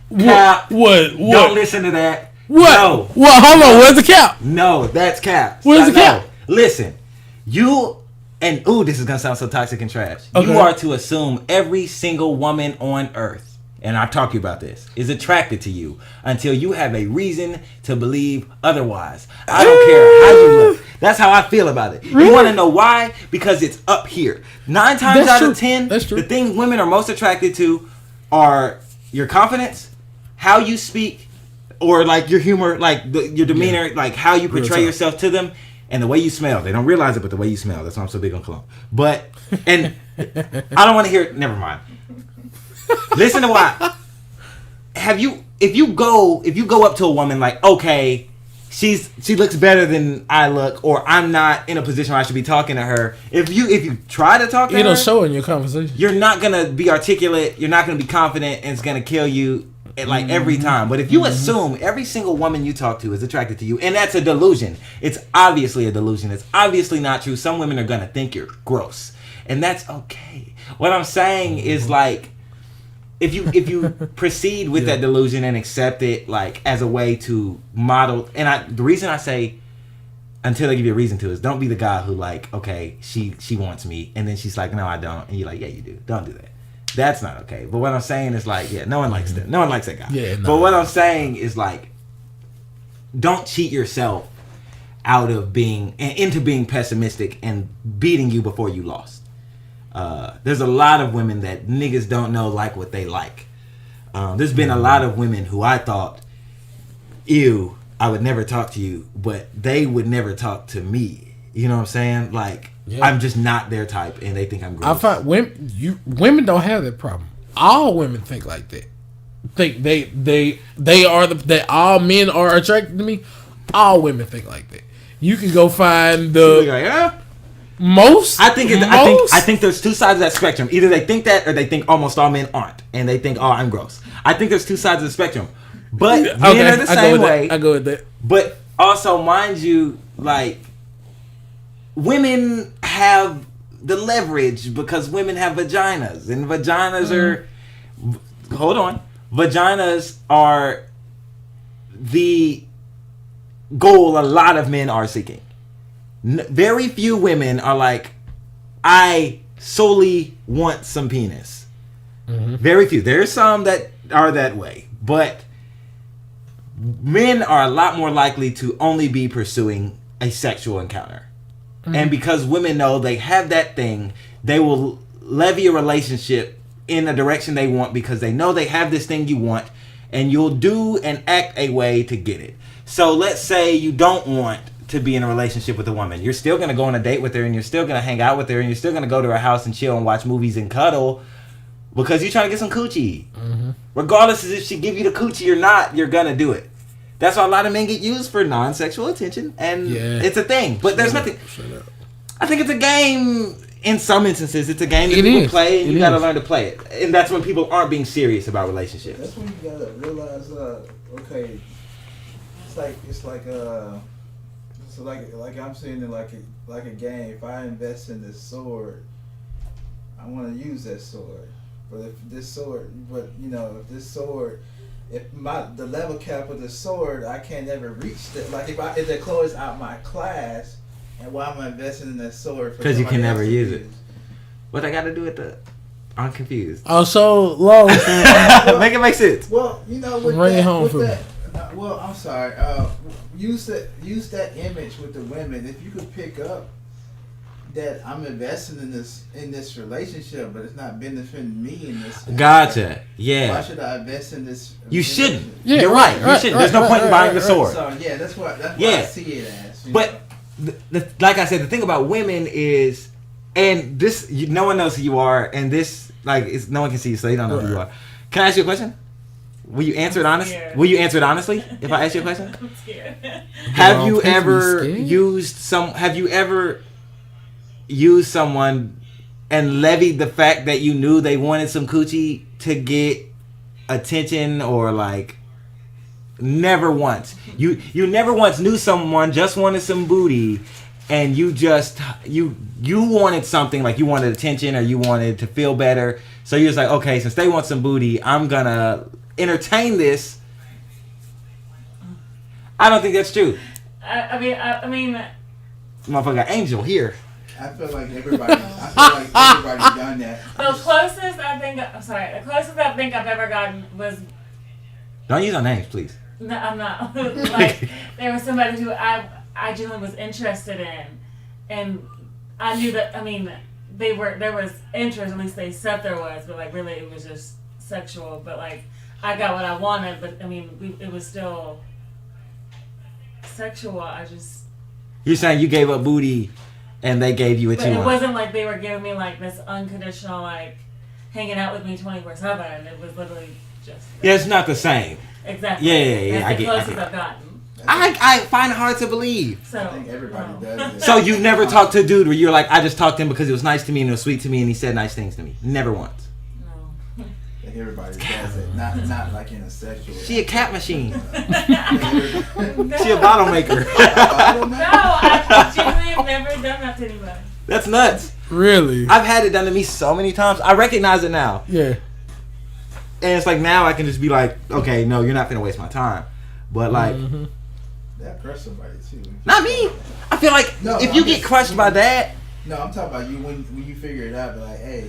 What? Don't listen to that. What? No. What? Hold on. Where's the cap? No, that's cap. Where's the cap? Listen, this is gonna sound so toxic and trash. Okay. You are to assume every single woman on earth, and I've talked to you about this, is attracted to you until you have a reason to believe otherwise. I don't care how you look. That's how I feel about it. Really? You want to know why? Because it's up here. 9 times out of 10, that's true. The things women are most attracted to are your confidence, how you speak, or like your humor, like your demeanor, like how you portray yourself to them, and the way you smell. They don't realize it, but the way you smell. That's why I'm so big on cologne. But, and I don't want to hear it. Never mind. Listen to why. If you go up to a woman like, okay, she looks better than I look, or I'm not in a position where I should be talking to her. If you try to talk to her, It'll show in your conversation. You're not gonna be articulate. You're not gonna be confident, and it's gonna kill you like every time. But if you assume every single woman you talk to is attracted to you, and that's a delusion. It's obviously a delusion. It's obviously not true. Some women are gonna think you're gross, and that's okay. What I'm saying is like, if you proceed with that delusion and accept it like as a way to model, and the reason I say until they give you a reason to is don't be the guy who like, okay, she wants me, and then she's like, no, I don't, and you're like, yeah, you do. Don't do that. That's not okay. But what I'm saying is like, yeah, no one likes that. No one likes that guy. Yeah. No. But what I'm saying is like, don't cheat yourself out of into being pessimistic and beating you before you lost. There's a lot of women that niggas don't know like what they like. There's been a lot of women who I thought, ew, I would never talk to you, but they would never talk to me. You know what I'm saying? Like, I'm just not their type, and they think I'm gross. I find women don't have that problem. All women think like that. Think they are that all men are attracted to me. All women think like that. You can go find the most. I think there's two sides of that spectrum. Either they think that, or they think almost all men aren't, and they think, oh, I'm gross. I think there's two sides of the spectrum, but men are the same way. I go with that. But also, mind you, like, women have the leverage because women have vaginas, and vaginas are. Hold on, vaginas are the goal a lot of men are seeking. Very few women are like, I solely want some penis. Very few. There's some that are that way, but men are a lot more likely to only be pursuing a sexual encounter. And because women know they have that thing, they will levy a relationship in the direction they want because they know they have this thing you want, and you'll do and act a way to get it. So let's say you don't want to be in a relationship with a woman. You're still gonna go on a date with her, and you're still gonna hang out with her, and you're still gonna go to her house and chill and watch movies and cuddle because you're trying to get some coochie. Regardless of if she give you the coochie or not, you're gonna do it. That's why a lot of men get used for non-sexual attention, and it's a thing. But there's nothing. I think it's a game. In some instances, it's a game that people play, and you gotta learn to play it. And that's when people aren't being serious about relationships. That's when you gotta realize, okay, it's like I'm saying it like a game. If I invest in this sword, I want to use that sword. But if this sword, if the level cap of the sword, I can't ever reach that. Like if they close out my class. And why am I investing in that sword? Because you can never use it. What I got to do with the? I'm confused. Oh, so low. Make it make sense. Well, with Bring it home with for that, well, I'm sorry. Use that image with the women. If you could pick up that I'm investing in this relationship, but it's not benefiting me in this. Gotcha. Yeah. Why should I invest in this? You shouldn't. Yeah, you're right. You shouldn't. There's no point in buying the sword. So yeah, that's what I see it as. But. Like I said, the thing about women is, and this, no one knows who you are, and this, no one can see you, so they don't know who you are. Can I ask you a question? Will you answer it honestly? Will you answer it honestly if I ask you a question? I'm scared. Have you ever used someone and levied the fact that you knew they wanted some coochie to get attention or never once. You never once knew someone, just wanted some booty, and you wanted something, like you wanted attention or you wanted to feel better. So you're just like, okay, since they want some booty, I'm gonna entertain this. I don't think that's true. I mean, motherfucker, Angel here. I feel like everybody's done that. The closest I think I've ever gotten was. Don't use our names, please. No, I'm not. There was somebody who I genuinely was interested in, and I knew that. I mean, there was interest. At least they said there was, but really it was just sexual. But I got what I wanted. But I mean, it was still sexual. You're saying you gave up booty, and they gave you what you wanted. It wasn't like they were giving me this unconditional hanging out with me 24/7. It was literally just. Yeah, it's not the same. Exactly. Yeah. That's the closest I've gotten. I find it hard to believe. So, I think everybody does it. So you've never talked to a dude where you're like, I just talked to him because he was nice to me and it was sweet to me and he said nice things to me. Never once. No. I think everybody does it. Not in a sexual. She a cat machine. She a bottle maker. No, I genuinely have never done that to anybody. That's nuts. Really? I've had it done to me so many times. I recognize it now. Yeah. And it's now I can just be like, okay, no, you're not gonna waste my time. But that crush somebody too. Not me. I feel like if you get crushed by that. No, I'm talking about you when you figure it out. Be like, hey,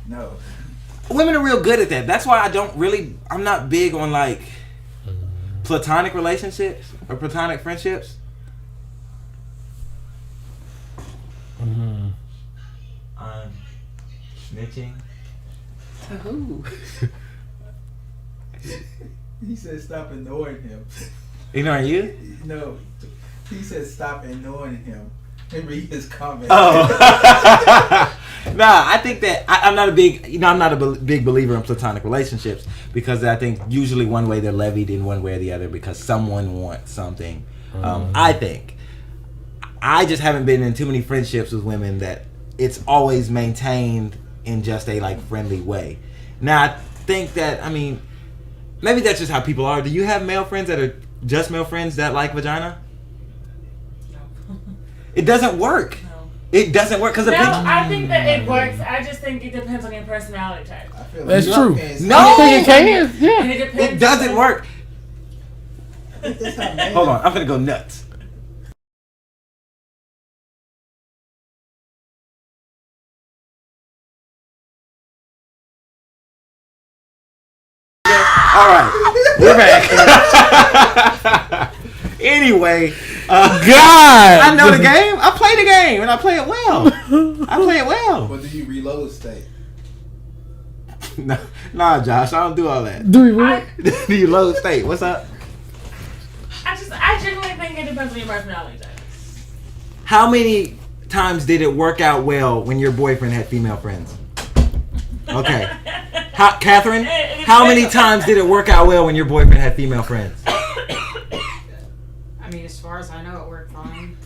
no. Women are real good at that. That's why I'm not big on platonic relationships or platonic friendships. I'm snitching. Who? He said stop ignoring him. Ignoring you? No. He said stop ignoring him. And read his comments. Oh. Nah, I think that I'm not a big believer in platonic relationships because I think usually one way they're levied in one way or the other because someone wants something. I think. I just haven't been in too many friendships with women that it's always maintained in just a friendly way. Now I think that maybe that's just how people are. Do you have male friends that are just male friends that like vagina? No. It doesn't work. No. It doesn't work because I think that it works. I just think it depends on your personality type. I feel That's true. No, I think it can. Yeah. And it depends. It doesn't work. I think that's how men. Hold on, I'm gonna go nuts. All right, we're back. Anyway, God, I know the game. I play the game, and I play it well. But do you reload state? Nah, Josh, I don't do all that. do we what? Do you load state? What's up? I genuinely think it depends on your personality type. How many times did it work out well when your boyfriend had female friends? Okay. Catherine, how many times did it work out well when your boyfriend had female friends? I mean, as far as I know, it worked fine.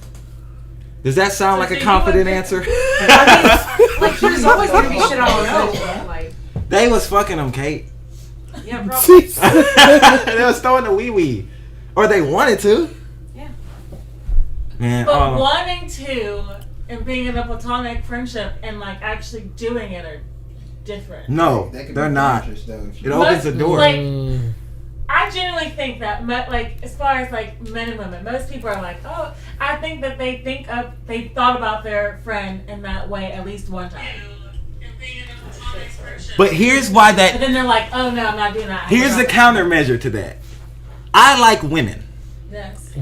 Does that sound like a confident answer? I mean, like, there's always going to be shit I don't know. Like, They was fucking them, Kate. yeah, probably. They was throwing the wee-wee. Or they wanted to. Yeah. Man, But wanting to and being in a platonic friendship and like actually doing it are different. no, That could they're be not. dangerous, though, if you- It opens the door. Like, I genuinely think that, like, as far as like men and women, most people are like, oh, I think that they thought about their friend in that way at least one time. But here's why But that. then they're like, oh no, I'm not doing that. Here's the countermeasure to that. I like women. Yes.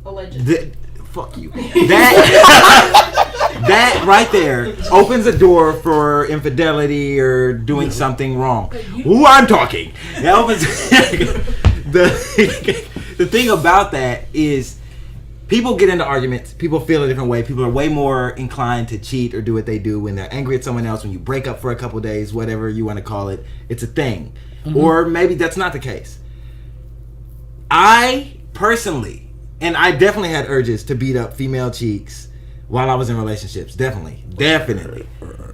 Allegedly. Fuck you. That right there opens a door for infidelity or doing something wrong. Ooh, I'm talking. That opens the thing about that is people get into arguments. People feel a different way. People are way more inclined to cheat or do what they do when they're angry at someone else. When you break up for a couple days, whatever you want to call it, it's a thing. Or maybe that's not the case. I personally, and I definitely had urges to beat up female cheeks while I was in relationships. Definitely.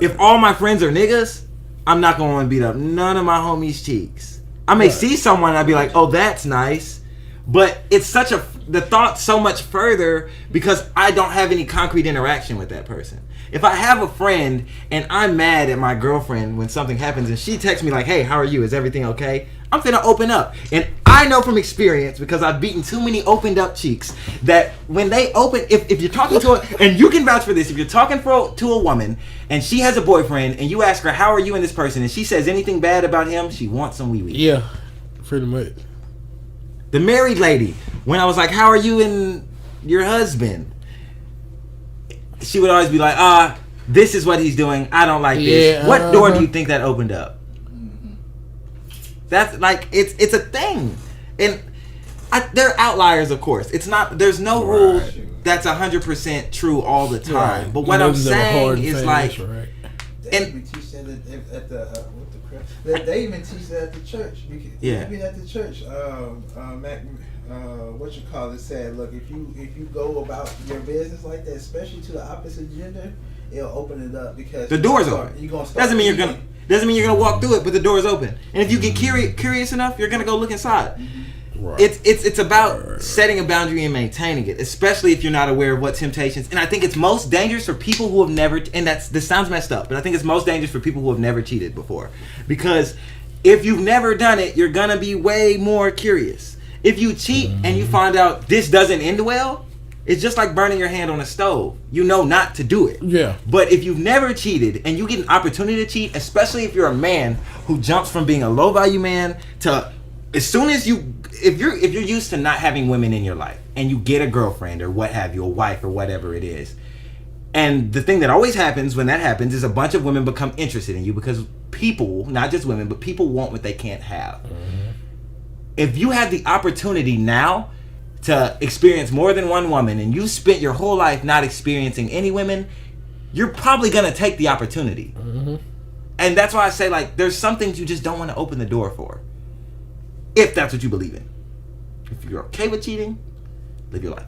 If all my friends are niggas, I'm not going to beat up none of my homies' cheeks. I may see someone and I'd be like, oh, that's nice. But it's the thought's so much further because I don't have any concrete interaction with that person. If I have a friend and I'm mad at my girlfriend when something happens and she texts me like, hey, how are you? Is everything okay? I'm finna open up. And I know from experience, because I've beaten too many opened up cheeks, that when they open, if you're talking to her, and you can vouch for this, if you're talking to a woman and she has a boyfriend and you ask her, how are you and this person, and she says anything bad about him, she wants some wee-wee. Yeah, pretty much. The married lady, when I was like, how are you and your husband? She would always be like, this is what he's doing. I don't like this. What door do you think that opened up? That's like, it's a thing. And there are outliers, of course. It's not, there's no rule that's 100% true all the time. Right. But what I'm saying is like, They even teach that at the what the crap? They even teach that at the church. Yeah. Even at the church, what you call it said, look, if you go about your business like that, especially to the opposite gender, it'll open it up because the door's open. You're gonna start. Doesn't mean you're gonna walk through it, but the door's open. And if you get curious enough, you're gonna go look inside. Right. It's about setting a boundary and maintaining it, especially if you're not aware of what temptations. And I think it's most dangerous for people who have never. And this sounds messed up, but I think it's most dangerous for people who have never cheated before, because if you've never done it, you're gonna be way more curious. If you cheat and you find out this doesn't end well, it's just like burning your hand on a stove. You know not to do it. Yeah. But if you've never cheated and you get an opportunity to cheat, especially if you're a man who jumps from being a low value man to as soon as if you're used to not having women in your life and you get a girlfriend or what have you, a wife or whatever it is, and the thing that always happens when that happens is a bunch of women become interested in you because people, not just women, but people want what they can't have. If you have the opportunity now to experience more than one woman and you spent your whole life not experiencing any women, you're probably gonna take the opportunity. And that's why I say, like, there's some things you just don't want to open the door for, if that's what you believe in. If you're okay with cheating, live your life.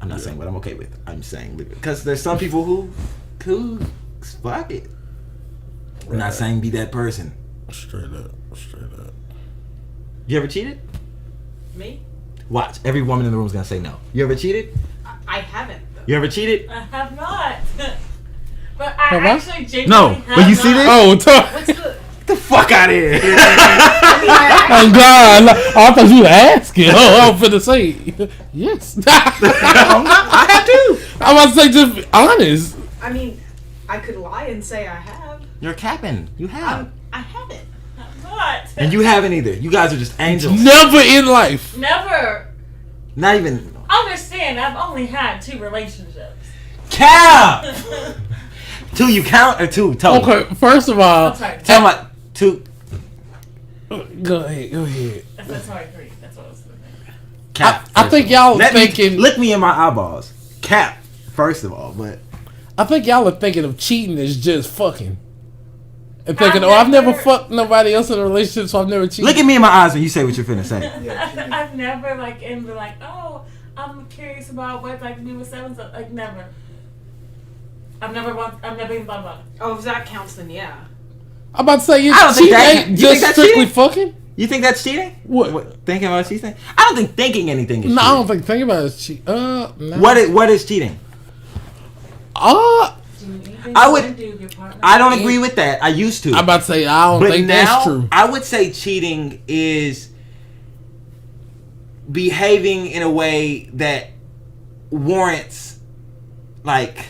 I'm not saying what I'm okay with. I'm saying live it, because there's some people who fuck it. I'm not saying be that person. Straight up. You ever cheated? Me? Watch. Every woman in the room is gonna say no. You ever cheated? I haven't. You ever cheated? I have not. But I Have I? actually genuinely No. have But you see not. this? Oh, What's the? Get the fuck out of here. oh God! I thought you were asking. Oh, I was finna say yes. I have to. I was about to say just be honest. I mean, I could lie and say I have. You're capping. You have. I haven't. What? And you haven't either. You guys are just angels. Never in life. Never. Not even. Understand, I've only had 2 relationships. Cap. 2 you count or 2 total? Okay, first of all, I'm sorry. Tell me 2. go ahead. That's sorry, 3. That's what I was thinking. Cap. I think y'all Let me- thinking. look me in my eyeballs. Cap, first of all, but I think y'all are thinking of cheating as just fucking. And thinking, I've I've never never- fucked nobody else in a relationship, so I've never cheated. look at me in my eyes when you say what you're finna say. I've never like been like, oh, I'm curious about what it's like to be with so and so. Like never. I've never even thought about it. Oh, if that counts, then yeah. I'm about to say, I don't think cheating that- ain't you think just that's strictly cheating? fucking. You think that's cheating? What? Thinking about cheating? I don't think thinking anything is No, I cheating. don't think thinking about it is cheating. No. What is cheating? I would. I don't agree with that. I used to. I'm about to say, I don't But think now, that's true. I would say cheating is behaving in a way that warrants, like,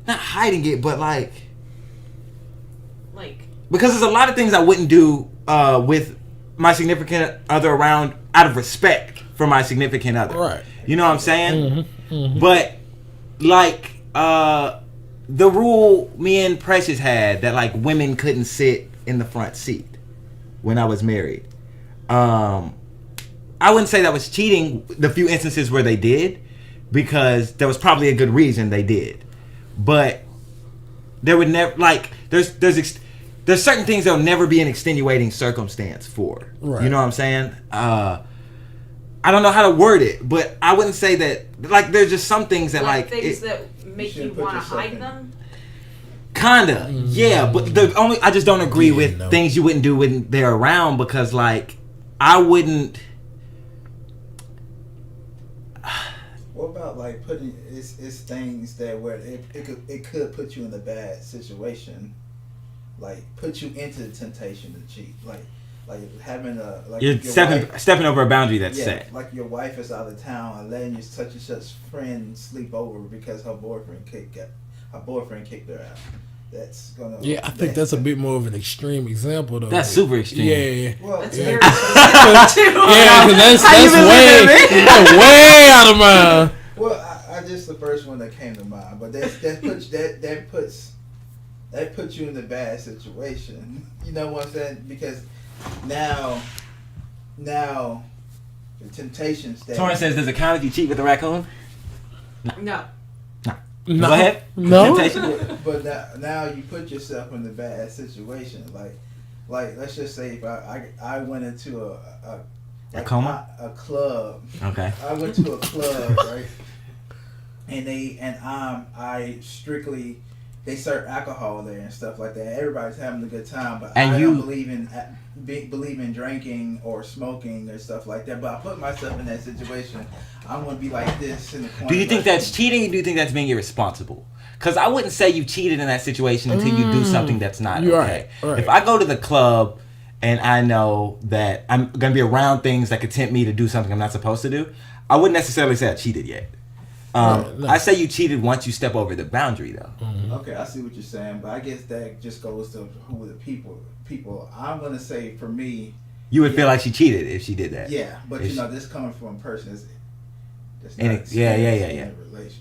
not hiding it, but like, because there's a lot of things I wouldn't do with my significant other around out of respect for my significant other. Right. You know what I'm saying? Mm-hmm, mm-hmm. But like the rule me and Precious had that like women couldn't sit in the front seat when I was married. I wouldn't say that was cheating. The few instances where they did, because there was probably a good reason they did, but there would never like there's certain things there'll never be an extenuating circumstance for. Right. You know what I'm saying? I don't know how to word it, but I wouldn't say that. Like, there's just some things that like things it, that make you want to hide them. kinda, yeah. But I just don't agree with things you wouldn't do when they're around, because like I wouldn't. What about like putting it's things that where it could put you in a bad situation, like put you into the temptation to cheat, like having a like You're stepping over a boundary that's set. Like your wife is out of town and letting your such and such friend sleep over because her boyfriend kicked her out. That's gonna. Yeah, I think that's a bit more of an extreme example, though. That's super extreme. Yeah. Well, That's yeah. very specific too. Yeah, because that's way out of mind. Well, I just the first one that came to mind, but that puts you in a bad situation. You know what I'm saying? Because now the temptation stage. Torrance says, "Does it count if you cheat with a raccoon?" No. No. Go ahead. No. Temptation. But now you put yourself in a bad situation. Like let's just say if I went into a coma? A club. Okay. I went to a club, right? And I strictly they serve alcohol there and stuff like that. Everybody's having a good time, but I don't believe in drinking or smoking or stuff like that. But I put myself in that situation. I'm gonna be like this in the corner. Do you think that's cheating, or do you think that's being irresponsible? Because I wouldn't say you cheated in that situation until you do something that's not okay. Right. If I go to the club and I know that I'm going to be around things that could tempt me to do something I'm not supposed to do, I wouldn't necessarily say I cheated yet. No. I say you cheated once you step over the boundary, though. Okay, I see what you're saying, but I guess that just goes to who the people. I'm gonna say for me, You would feel like she cheated if she did that. yeah, but If this coming from a person that's And not it- yeah. in a relationship.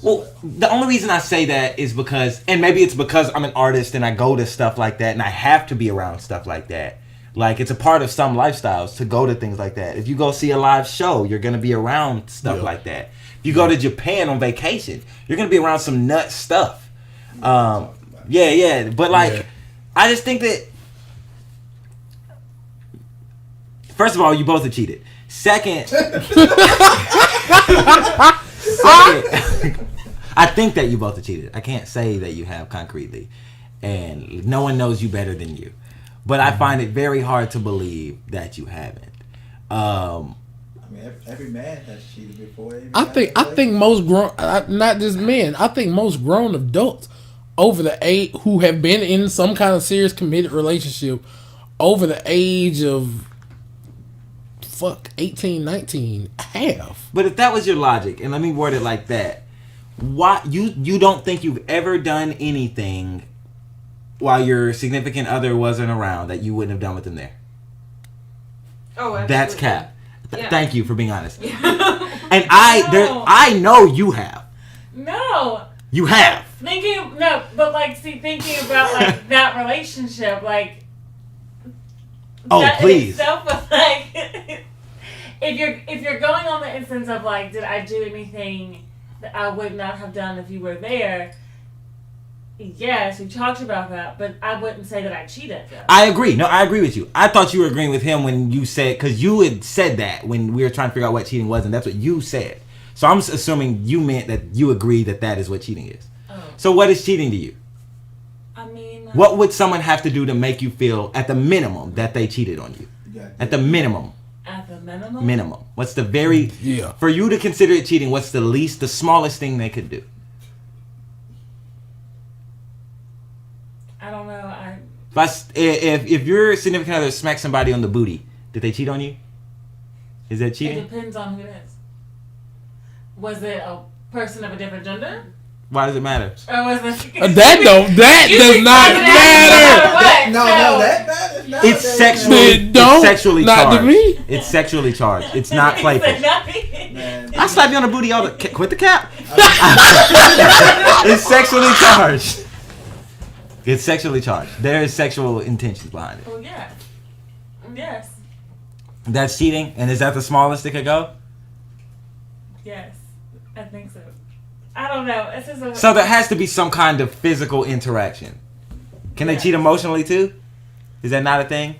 Well, the only reason I say that is because, and maybe it's because I'm an artist and I go to stuff like that and I have to be around stuff like that. Like, it's a part of some lifestyles to go to things like that. If you go see a live show, you're going to be around stuff like that. If you go to Japan on vacation, you're going to be around some nut stuff. Yeah. But, like, I just think that, first of all, you both have cheated. Second, I think that you both have cheated. I can't say that you have concretely. And no one knows you better than you. But I find it very hard to believe that you haven't. I mean, every man has cheated before. I think most grown, not just men. I think most grown adults over the age who have been in some kind of serious committed relationship over the age of 18, 19 have. But if that was your logic, and let me word it like that, why you don't think you've ever done anything while your significant other wasn't around that you wouldn't have done with them there? Oh, absolutely. That's cap. Yeah. Thank you for being honest. Yeah. And I know you have. No. You have. Thinking about like that relationship, like. Oh, that please. In itself was like, if you're going on the instance of like, did I do anything that I would not have done if you were there? Yes, we talked about that, but I wouldn't say that I cheated. Though. I agree. No, I agree with you. I thought you were agreeing with him when you said, because you had said that when we were trying to figure out what cheating was, and that's what you said. So I'm assuming you meant that you agree that that is what cheating is. Oh. So what is cheating to you? I mean, What would someone have to do to make you feel, at the minimum, that they cheated on you? At the minimum. At the minimum? Minimum. What's the very... Yeah. For you to consider it cheating, what's the least, the smallest thing they could do? I don't know. If your significant other smacks somebody on the booty, did they cheat on you? Is that cheating? It depends on who it is. Was it a person of a different gender? Why does it matter? Or was it... that does not matter. That matters. No, It's sexually. It's sexually charged. It's sexually charged. It's not playful. I slap you on the booty all the. Quit the cap. It's sexually charged. It's sexually charged. There is sexual intentions behind it. Oh yeah. Yes. That's cheating, and is that the smallest it could go? Yes, I think so. I don't know. It's just So there has to be some kind of physical interaction. Can they cheat emotionally too? Is that not a thing?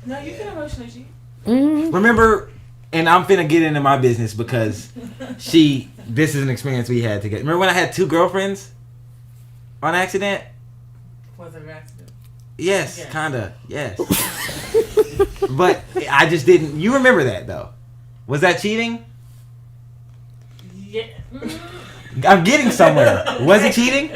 No, you can emotionally cheat. Remember, and I'm finna get into my business because this is an experience we had together. Remember when I had 2 girlfriends on accident? Was it an accident? Yes, kinda. Yes. But I just didn't. You remember that though? Was that cheating? Yeah. I'm getting somewhere. Was it cheating?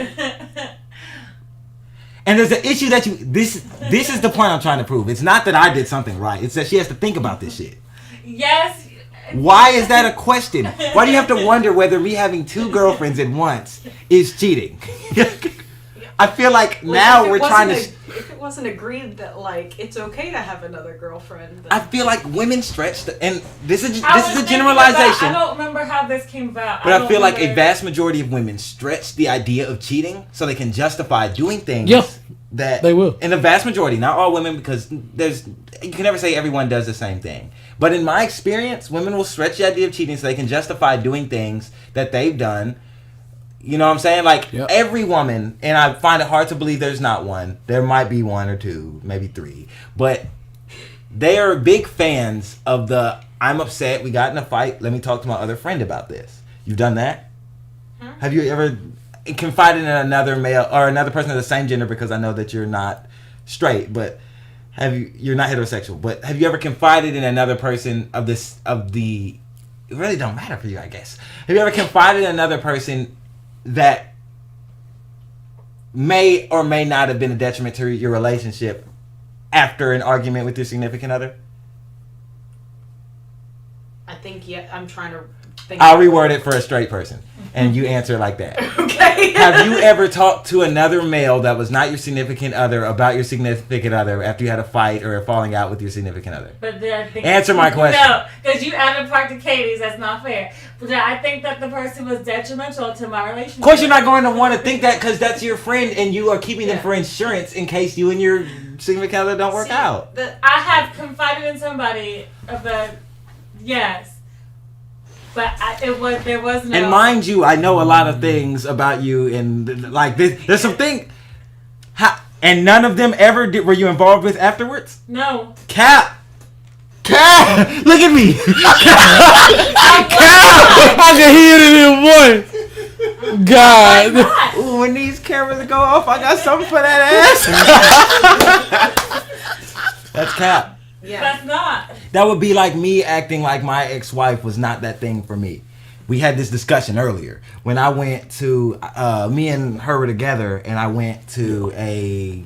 And there's an issue that this is the point I'm trying to prove. It's not that I did something right. It's that she has to think about this shit. Yes. Why is that a question? Why do you have to wonder whether me having 2 girlfriends at once is cheating? I feel like now we're trying to... If it wasn't agreed that, like, it's okay to have another girlfriend... Then... I feel like women stretch... And this is a I generalization. don't remember how this came about. But I feel like a vast majority of women stretch the idea of cheating so they can justify doing things that... They will. And the vast majority, not all women, because you can never say everyone does the same thing. But in my experience, women will stretch the idea of cheating so they can justify doing things that they've done. You know what I'm saying? Like, every woman, and I find it hard to believe there's not one. There might be 1 or 2, maybe 3. But they are big fans of the, I'm upset, we got in a fight, let me talk to my other friend about this. You've done that? Have you ever confided in another male, or another person of the same gender, because I know that you're not straight, but you're not heterosexual, but have you ever confided in another person it really don't matter for you, I guess. Have you ever confided in another person that may or may not have been a detriment to your relationship after an argument with your significant other? I think, I'm trying to think... I'll reword it for a straight person, and you answer like that. Okay. Have you ever talked to another male that was not your significant other about your significant other after you had a fight or a falling out with your significant other? But I think Answer my question. No, because you added part to Katie's. That's not fair. But I think that the person was detrimental to my relationship. Of course, you're not going to want to think that because that's your friend, and you are keeping them for insurance in case you and your significant other don't work out. I have confided in somebody about yes. But there was no... And mind you, I know a lot of things about you, and like there's some things... And none of them ever were you involved with afterwards? No. Cap! Look at me! Cap! I can hear it in your voice. God. Ooh, when these cameras go off, I got something for that ass. That's cap. Yeah. That's not. That would be like me acting like my ex-wife was not that thing for me. We had this discussion earlier when I went to me and her were together, and I went to a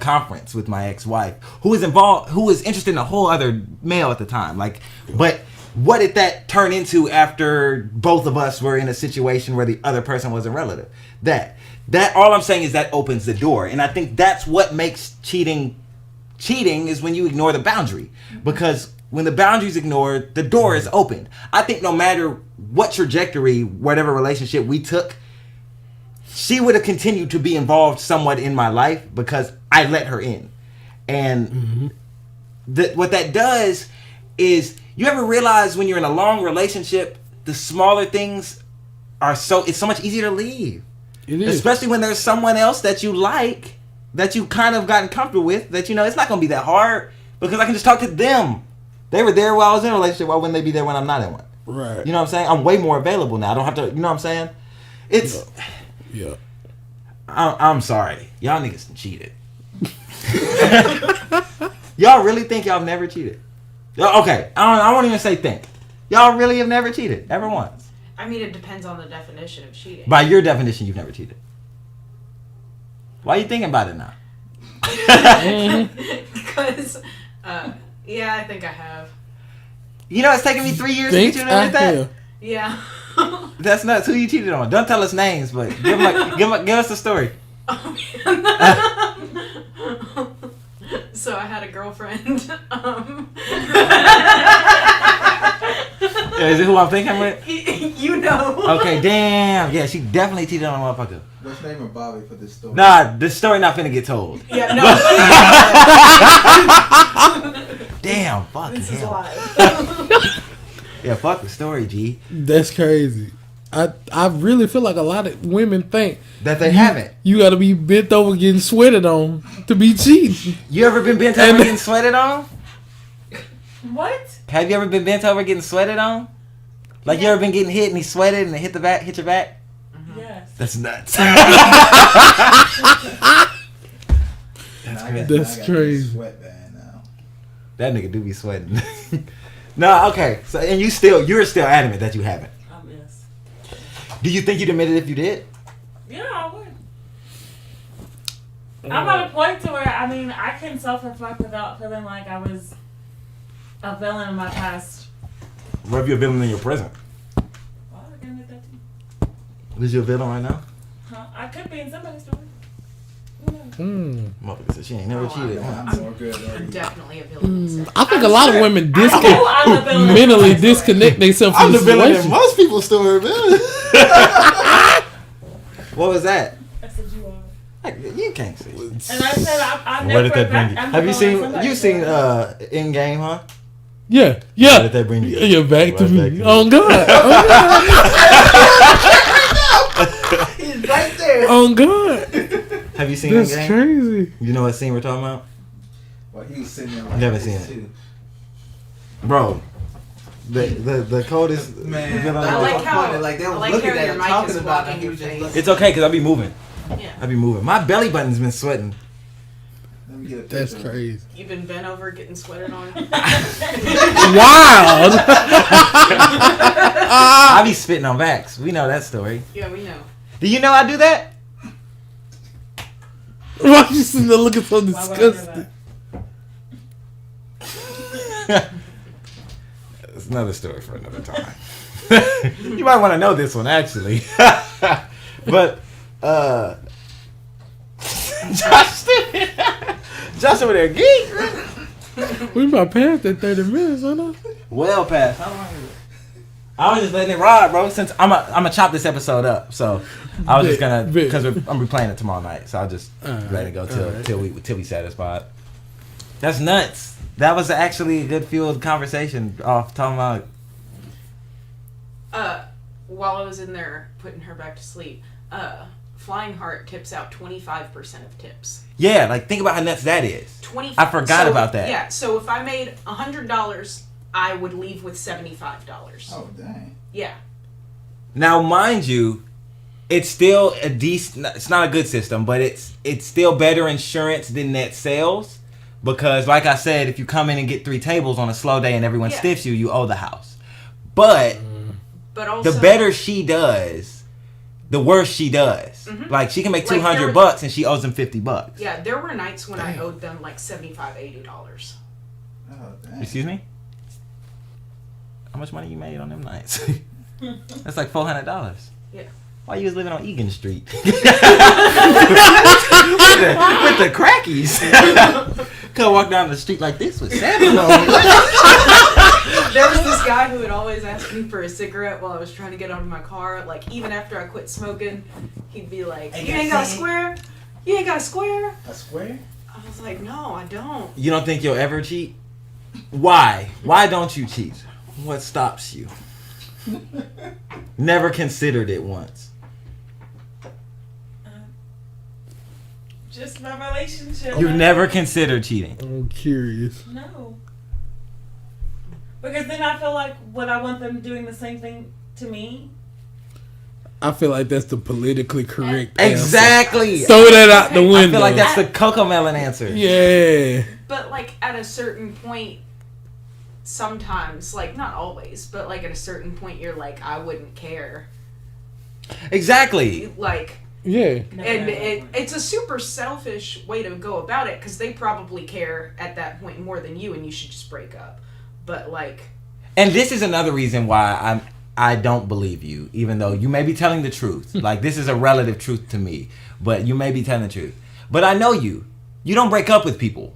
conference with my ex-wife who was interested in a whole other male at the time. But what did that turn into after both of us were in a situation where the other person was a relative? That all I'm saying is that opens the door, and I think that's what makes cheating is when you ignore the boundary, because when the boundary is ignored, the door is opened. I think no matter what trajectory, whatever relationship we took, she would have continued to be involved somewhat in my life because I let her in. And what that does is you ever realize when you're in a long relationship, the smaller things it's so much easier to leave. It is. Especially when there's someone else that you like, that you kind of gotten comfortable with, that you know it's not gonna be that hard because I can just talk to them. They were there while I was in a relationship. Why wouldn't they be there when I'm not in one? Right. You know what I'm saying? I'm way more available now. I don't have to. You know what I'm saying? It's. Yeah. I'm sorry, y'all niggas cheated. Y'all really think y'all have never cheated? Okay, I won't even say think. Y'all really have never cheated ever once? I mean, it depends on the definition of cheating. By your definition, you've never cheated. Why are you thinking about it now? Because, yeah, I think I have. You know, it's taken me 3 years to get you to admit that. Yeah. That's nuts. Who you cheated on? Don't tell us names, but give us the story. So I had a girlfriend. Is it who I'm thinking with? You know. Okay, damn. Yeah, she definitely cheated on a motherfucker. Let's name her Bobby for this story. Nah, this story not finna get told. Yeah, no. Damn, fucking This is hell. live. Yeah, fuck the story, G. That's crazy. I really feel like a lot of women think that they haven't. You got to be bent over getting sweated on to be cheating. You ever been bent over getting sweated on? What? Have you ever been bent over getting sweated on? Like you ever been getting hit and he sweated and it hit your back? Yes. That's nuts. That's crazy. Sweatband now. That nigga do be sweating. No, okay. So and you're still adamant that you haven't. Yes. Do you think you'd admit it if you did? Yeah, I would. I'm at a point to where I can self-reflect without feeling like I was a villain in my past. What if you're a villain in your present? Well, I can admit that too. Is you a villain right now? Huh? I could be in somebody's story. Motherfucker said she ain't never cheated. I'm definitely a villain. I think a lot of women I'm the villain. mentally disconnect themselves from I'm the the villain in situation. most people's story, man. What was that? I said you are. You can't see. And I said I Where never. did that bring you? I'm Have you the villain seen? in somebody's You seen story. Endgame, huh? Yeah. Where did that bring you? You're back to Right me. back to On me. God. He's right there. On God. Have you seen That's Endgame? crazy. You know what scene we're talking about? Well, he was sitting there like Never this, seen it. too. Bro, the coldest Man, villain. I like was how- funny. Like they I was like looking how at your him, mic talking is about blocking him. He was your just face. looking. It's okay because I be moving. Yeah. I be moving. My belly button's been sweating. Let me get a That's picture. crazy. You've been bent over getting sweated on. Wild. I be spitting on backs. We know that story. Yeah, we know. Do you know I do that? Why you sitting there looking so Why would I do disgusted? that? It's another story for another time. You might want to know this one actually. But Josh over there geek. We about past that 30 minutes, huh? Well past. How long is it? I was just letting it ride, bro. Since I'm gonna chop this episode up, so I was just gonna because I'm replaying it tomorrow night, so I'll just let it go till we satisfied. That's nuts. That was actually a good fueled conversation off talking about. While I was in there putting her back to sleep, Flying Heart tips out 25% of tips. Yeah, like think about how nuts that is. 20. I forgot about that. Yeah, so if I made $100, I would leave with $75. Oh dang. Yeah. Now, mind you, it's still a decent. It's not a good system, but it's still better insurance than net sales because, like I said, if you come in and get 3 tables on a slow day and everyone stiffs you, you owe the house. But also, the better she does, the worse she does. Mhm. Like she can make Like, there $200 and she owes them $50. Yeah, there were nights when I owed them like $75, $80. Oh dang. Excuse me? How much money you made on them nights? That's like $400. Yeah. Why you was living on Egan Street? with the crackies. Could walk down the street like this with salmon on. There was this guy who would always ask me for a cigarette while I was trying to get out of my car. Like, even after I quit smoking, he'd be like, "You ain't got a square? You ain't got a square?" A square? I was like, "No, I don't." You don't think you'll ever cheat? Why? Why don't you cheat? What stops you? Never considered it once. Just my relationship. You've never considered cheating. I'm curious. No. Because then I feel like, would I want them doing the same thing to me? I feel like that's the politically correct Exactly. answer. Throw that out the window. I feel like that's the Cocomelon answer. Yeah. But like at a certain point, sometimes, like not always, but like at a certain point, you're like, I wouldn't care. Exactly. Like. Yeah. And it's a super selfish way to go about it because they probably care at that point more than you, and you should just break up. But like. And this is another reason why I don't believe you, even though you may be telling the truth. Like, this is a relative truth to me, but you may be telling the truth. But I know you. You don't break up with people.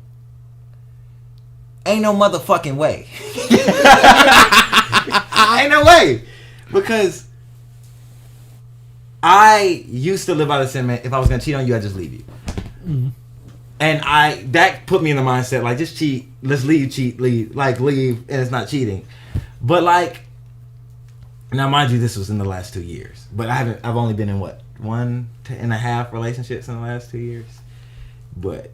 Ain't no motherfucking way. Ain't no way. Because I used to live by the sentiment, if I was going to cheat on you, I'd just leave you. Mm-hmm. And that put me in the mindset, like, just cheat. Let's leave, cheat, leave. Like, leave, and it's not cheating. But, like, now, mind you, this was in the last 2 years. But I've only been in, 1.5 relationships in the last 2 years. But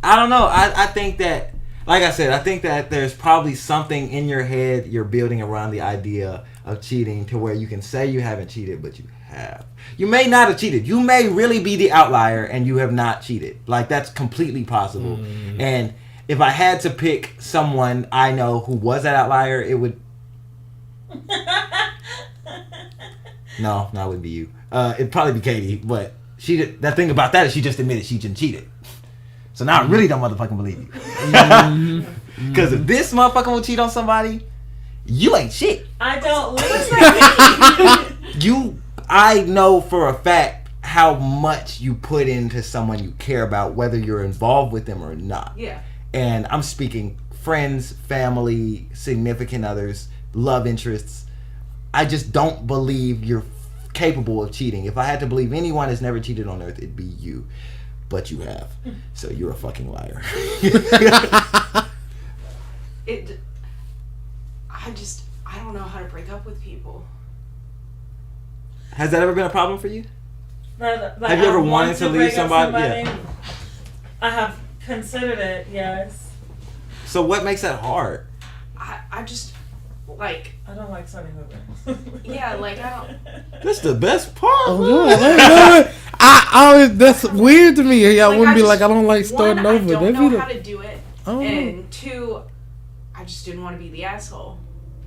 I don't know. I think that, like I said, I think that there's probably something in your head you're building around the idea of cheating to where you can say you haven't cheated, but you have. You may not have cheated. You may really be the outlier and you have not cheated. Like, that's completely possible. And if I had to pick someone I know who was that outlier, it would... No, it wouldn't be you. It'd probably be Katie, but that thing about that is she just admitted she just cheated. So now I really don't motherfucking believe you. Because if this motherfucker will cheat on somebody, you ain't shit. I don't lose. I know for a fact how much you put into someone you care about, whether you're involved with them or not. Yeah. And I'm speaking friends, family, significant others, love interests. I just don't believe you're capable of cheating. If I had to believe anyone has never cheated on earth, it'd be you. But you have. So you're a fucking liar. I don't know how to break up with people. Has that ever been a problem for you? Like, have you ever wanted to leave somebody? Yeah. I have considered it, yes. So what makes that hard? I just, like... I don't like starting over. Yeah, like, I don't... That's the best part. That's weird to me. I wouldn't be like, I don't like starting over. I don't know how to do it. And 2, I just didn't want to be the asshole.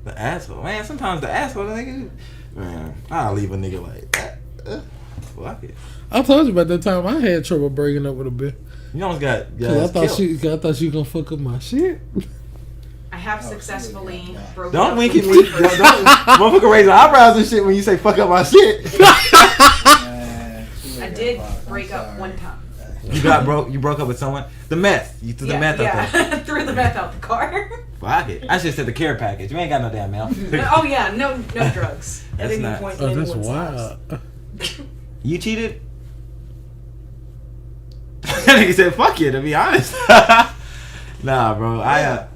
The asshole? Man, sometimes the asshole, nigga... Man, I'll leave a nigga like that. Fuck it. I told you about that time I had trouble breaking up with a bitch. You almost got I thought she was gonna fuck up my shit. I have successfully broken Don't up wink with at me. Don't motherfucker raise your eyebrows and shit when you say fuck up my shit. I did break up one time. You broke up with someone? The meth. You threw the meth out there. Threw the meth out the car. Fuck it. I should said the care package. You ain't got no damn mouth. Oh yeah, no drugs. At any point in that's anyone's wild. lives. You cheated? That nigga said fuck you, to be honest. Nah, bro. Yeah, I have.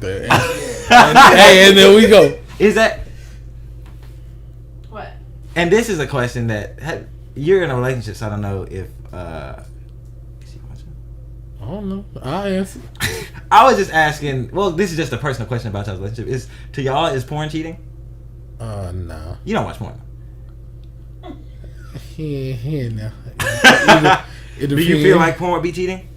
Hey, and there we go. Is that... What? And this is a question that... You're in a relationship, so I don't know if... Is he watching? I don't know. I'll answer. I was just asking... Well, this is just a personal question about y'all's relationship. To y'all, is porn cheating? No. You don't watch porn. Yeah, no. Do you feel like porn would be cheating?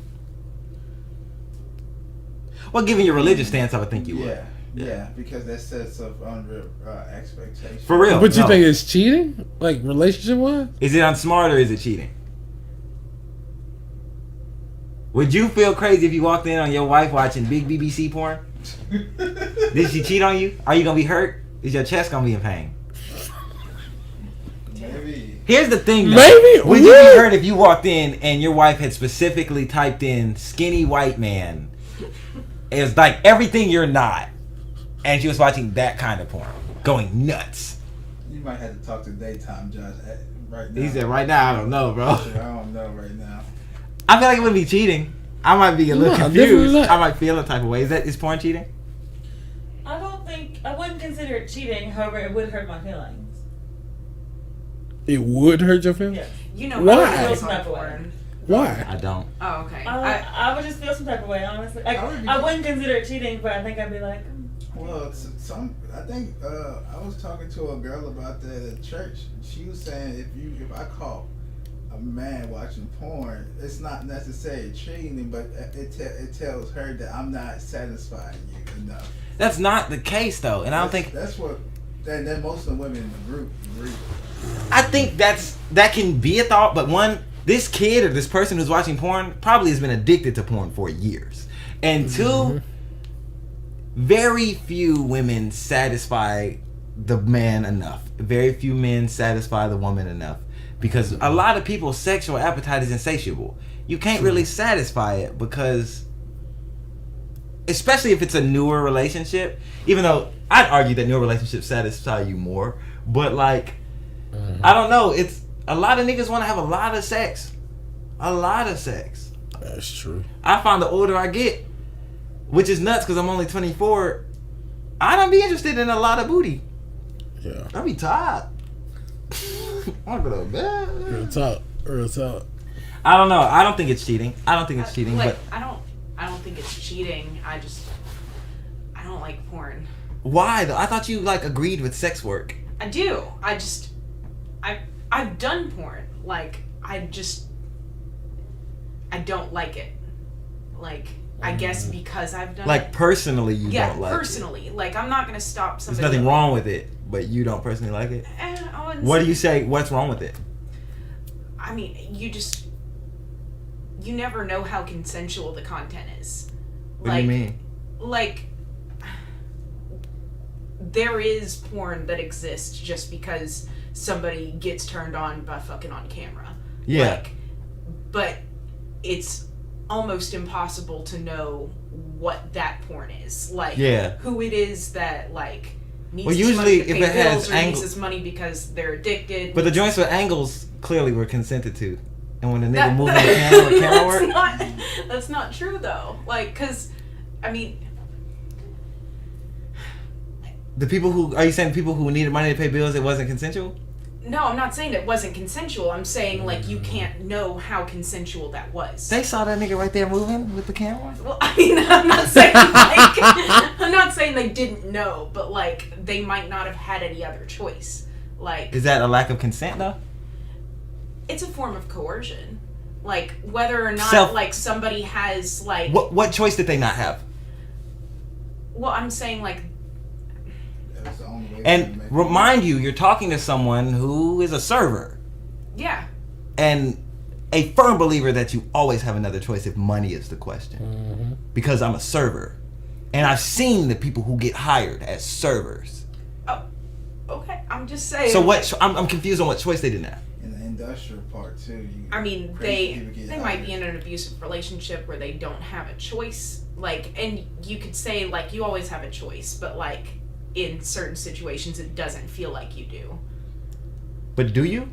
Well, given your religious stance, I would think you would. Yeah, because that sets up under expectations. For real. But you think it's cheating? Like, relationship-wise? Is it unsmart or is it cheating? Would you feel crazy if you walked in on your wife watching big BBC porn? Did she cheat on you? Are you going to be hurt? Is your chest going to be in pain? Maybe. Here's the thing, though. Maybe. Would you be hurt if you walked in and your wife had specifically typed in skinny white man? It's like everything you're not. And she was watching that kind of porn. Going nuts. You might have to talk to daytime Josh right now. He said right now, I don't know, bro. I don't know right now. I feel like it wouldn't be cheating. I might be a little No, definitely confused. not. I might feel a type of way. Is porn cheating? I wouldn't consider it cheating. However, it would hurt my feelings. It would hurt your feelings? Yes. You know Why? how I it feel is some on type of way. porn. Why? I don't. Oh, okay. I would just feel some type of way, honestly. Like, I wouldn't consider it cheating, but I think I'd be like, Well, I think I was talking to a girl about that at church. She was saying if I caught a man watching porn, it's not necessarily cheating, but it tells her that I'm not satisfying you enough. That's not the case though, and I don't think that's what that most of the women in the group agree with. I think that can be a thought, but this kid or this person who's watching porn probably has been addicted to porn for years, and two, very few women satisfy the man enough. Very few men satisfy the woman enough, because a lot of people's sexual appetite is insatiable. You can't really satisfy it because, especially if it's a newer relationship, even though I'd argue that newer relationships satisfy you more, but like, I don't know, it's a lot of niggas want to have a lot of sex. A lot of sex. That's true. I find the older I get, which is nuts because I'm only 24, I don't be interested in a lot of booty. Yeah. I be tired. I want to go to bed. Real talk. I don't know. I don't think it's cheating. I don't think it's cheating, Like, but I don't think it's cheating. I don't like porn. why though? I thought you like agreed with sex work. I do. I've done porn. Like, I don't like it. Like, I guess because I've done Like it. personally, you Yeah, don't like personally. Like, I'm not gonna stop it. There's somebody. nothing wrong with it, but you don't personally like it. I wouldn't What do say- you say? What's wrong with it? I mean, you never know how consensual the content is. What do you mean? Like, there is porn that exists just because somebody gets turned on by fucking on camera. Yeah. Like, but it's almost impossible to know what that porn is. Like, Yeah. who it is that, like, needs Well, this usually money to if pay it has bills or needs angle- this money because they're addicted. But the joints with angles clearly were consented to, and when the nigga That- moving the camera work. That's not true though. Like, cause, I mean, The people who are you saying the people who needed money to pay bills, it wasn't consensual? no, I'm not saying it wasn't consensual. I'm saying like you can't know how consensual that was. They saw that nigga right there moving with the camera. Well, I mean, I'm not saying like I'm not saying they didn't know, but like they might not have had any other choice. Like, Is that a lack of consent though? it's a form of coercion. Like, whether or not Self- like somebody has like What choice did they not have? well, I'm saying like That's the only way. And remind you, you're talking to someone who is a server yeah. and a firm believer that you always have another choice if money is the question. Because I'm a server, and I've seen the people who get hired as servers. Oh, okay. I'm just saying. So like, I'm confused on what choice they didn't have. in the industrial part too. I mean, crazy people get they might hired. be in an abusive relationship where they don't have a choice. Like, and you could say like you always have a choice, but like in certain situations it doesn't feel like you do. But do you?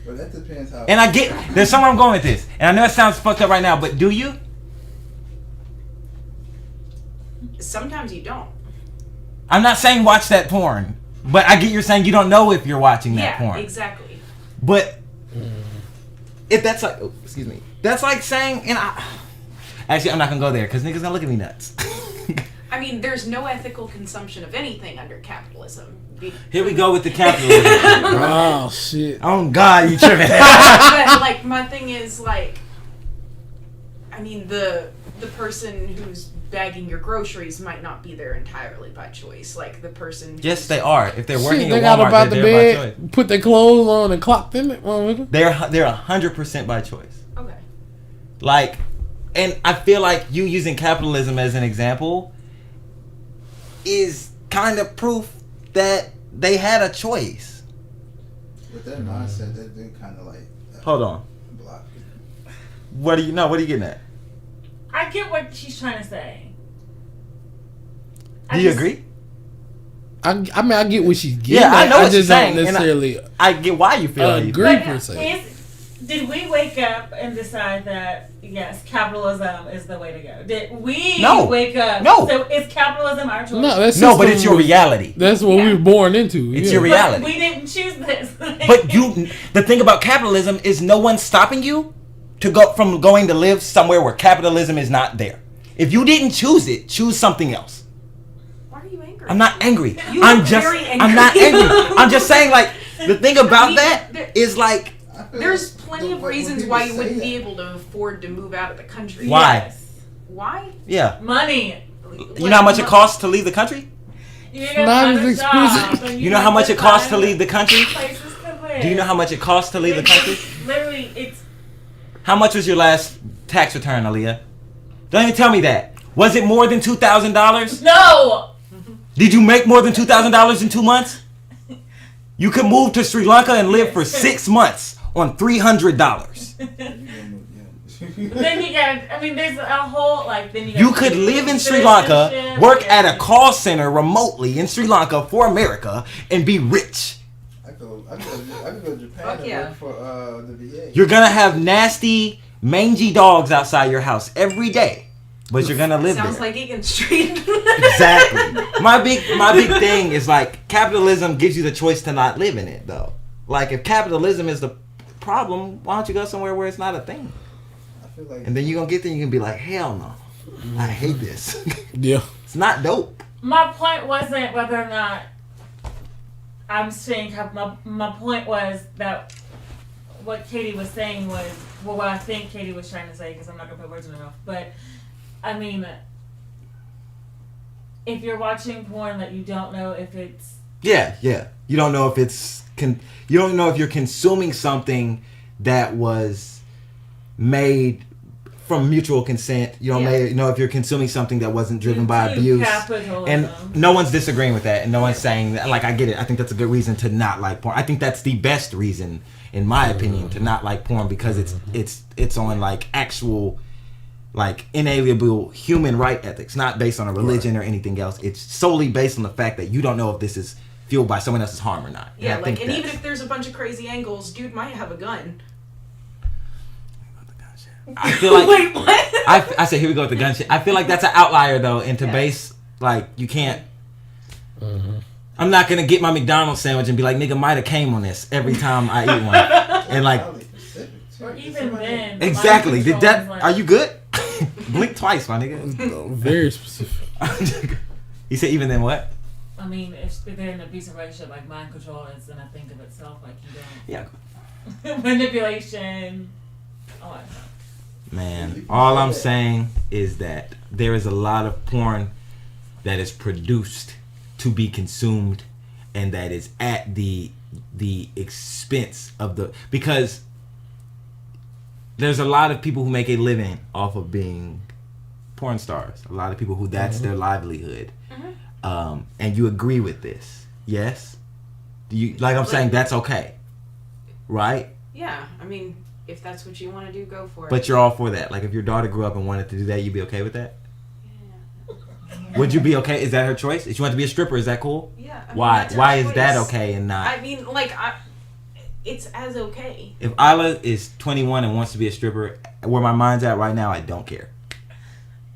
But that depends how. And I get there's somewhere I'm going with this, and I know it sounds fucked up right now, but do you? Sometimes you don't. I'm not saying watch that porn, but I get you're saying you don't know if you're watching that Yeah, porn. exactly. But if that's like, oh, excuse me, that's like saying, and actually I'm not gonna go there because niggas gonna look at me nuts. I mean, there's no ethical consumption of anything under capitalism. Here we go with the capitalism. Oh shit! Oh God, you tripping? But like my thing is like, I mean the person who's bagging your groceries might not be there entirely by choice. Like the person. Yes, they are. If they're working Shit, they at got Walmart, up out the they're there by choice. bed, put their clothes on, and clocked in it. motherfucker. They're 100% by choice. Okay. Like, and I feel like you using capitalism as an example is kind of proof that they had a choice. With that mindset, that do kind of like. Hold on. Block it. What do you know? What are you getting at? I get what she's trying to say. Do you agree? I mean, I get what she's getting. Yeah, I know at. what I just she's saying, don't and necessarily I get why you feel how you agree feel. per se. Did we wake up and decide that yes, capitalism is the way to go? Did we No. wake up? No. So is capitalism our choice? No, that's No, but system it's your was- reality. That's what we were born into. It's yeah. your reality. But we didn't choose this. But the thing about capitalism is no one's stopping you to go from going to live somewhere where capitalism is not there. If you didn't choose it, choose something else. Why are you angry? I'm not angry. You I'm look just. very angry. I'm not angry. I'm just saying, like, the thing about that is like, There's plenty of reasons why you wouldn't be able to afford to move out of the country. why? Yes. Why? Yeah. Money. You know how much it costs to leave the country? You Not as expensive. You know how much it costs to leave the country? Places to live. Do you know how much it costs to leave the country? Literally, it's How much was your last tax return, Aaliyah? Don't even tell me that. Was it more than $2,000? no. Did you make more than $2,000 in 2 months? You could move to Sri Lanka and live for 6 months on $300. Then you gotta. I mean, there's a whole like. Then you. You could live in Sri Lanka, work at a call center remotely in Sri Lanka for America, and be rich. I could go to Japan Fuck and yeah. work for the VA. You're gonna have nasty, mangy dogs outside your house every day, but you're gonna live Sounds there. like Egan Street. Exactly. My big thing is like capitalism gives you the choice to not live in it though. Like if capitalism is the problem, why don't you go somewhere where it's not a thing? I feel like And then you're gonna get there and you can be like, hell no. I hate this. Yeah. It's not dope. My point wasn't whether or not I'm saying. My point was that what Katie was saying was what I think Katie was trying to say, because I'm not gonna put words in her mouth. But I mean, if you're watching porn that you don't know if it's Yeah. You don't know if it's you don't know if you're consuming something that was made from mutual consent. You don't know if you're consuming something that wasn't driven by abuse. capitalism. And no one's disagreeing with that, and no one's saying that. Like, I get it. I think that's a good reason to not like porn. I think that's the best reason, in my opinion, to not like porn, because it's on like actual, like inalienable human right ethics, not based on a religion or anything else. It's solely based on the fact that you don't know if this is fueled by someone else's harm or not. Yeah, I think and even that's- if there's a bunch of crazy angles, dude might have a gun. I feel like Wait, what? I said here we go with the gun shit. I feel like that's an outlier though, and to base like you can't. I'm not gonna get my McDonald's sandwich and be like, nigga might have came on this every time I eat one, and like or even then. exactly. mind Did control that? is like- Are you good? Blink twice, my nigga. Very specific. He said even then what? I mean, if they're in an abusive relationship, like mind control is in a think of itself, like you don't. Yeah. Manipulation. Oh, I know. Man, all I'm saying is that there is a lot of porn that is produced to be consumed, and that is at the expense of the, because there's a lot of people who make a living off of being porn stars. A lot of people who that's their livelihood. And you agree with this, yes? Do you like? I'm saying that's okay, right? Yeah, I mean, if that's what you want to do, go for it. But you're all for that. Like, if your daughter grew up and wanted to do that, you'd be okay with that? Would you be okay? Is that her choice? If she wanted to be a stripper, is that cool? Yeah. I mean, Why? that's her Why is that choice. okay and not? I mean, like, it's as okay. If Isla is 21 and wants to be a stripper, where my mind's at right now, I don't care.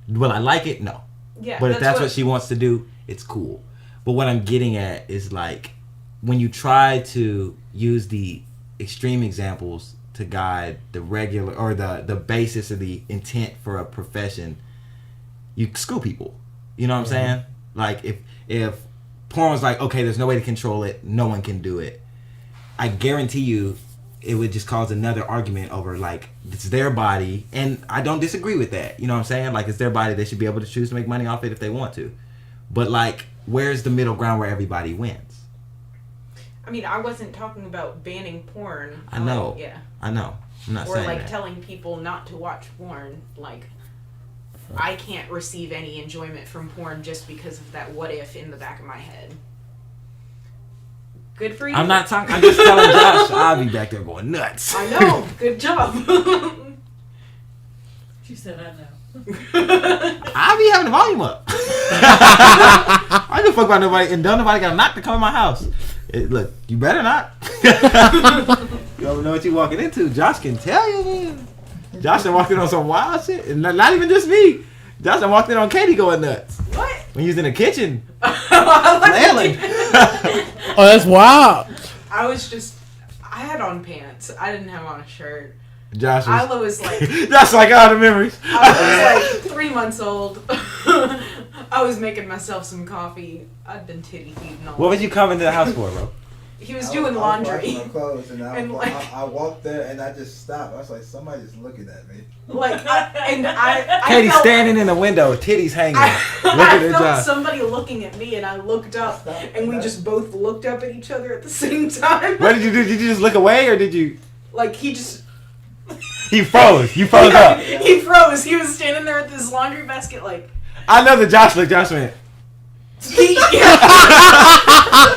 Will I like it? No. Yeah. But if that's what she wants to do, it's cool. But what I'm getting at is, like, when you try to use the extreme examples to guide the regular or the basis of the intent for a profession, you screw people. You know what I'm saying? Like, if porn was like, okay, there's no way to control it, no one can do it, I guarantee you it would just cause another argument over, like, it's their body, and I don't disagree with that. You know what I'm saying? Like, it's their body, they should be able to choose to make money off it if they want to. But, like, where's the middle ground where everybody wins? I mean, I wasn't talking about banning porn. I know. Yeah. I know. I'm not Or saying like that. telling people not to watch porn. Like, I can't receive any enjoyment from porn just because of that what if in the back of my head. Good for you. I'm not talking. I'm just telling Josh I'll be back there going nuts. I know. Good job. She said, I know. I'll be having the volume up. I don't fuck about nobody, and don't nobody got a knock to come in my house. Look, you better not. You don't know what you walking into. Josh can tell you, man. Josh done walked in on some wild shit. And not even just me. Josh done walked in on Katie going nuts. What? When he was in the kitchen. Flailing. Oh, that's wild. I had on pants. I didn't have on a shirt. Josh Isla was like... That's like all the memories. I was like 3 months old. I was making myself some coffee. I'd been titty feeding all What was you coming to the house for, bro? He was doing laundry. I was washing my clothes and And, like- I walked there and I just stopped. I was like, somebody's looking at me. I Katie felt, standing in the window, titties hanging. Looking I at felt Josh. somebody looking at me, and I looked up, and we just both looked up at each other at the same time. What did you do? Did you just look away or did you? Like he just. He froze. You froze up. He froze. He was standing there with his laundry basket, like. I know that Josh looked. Josh went.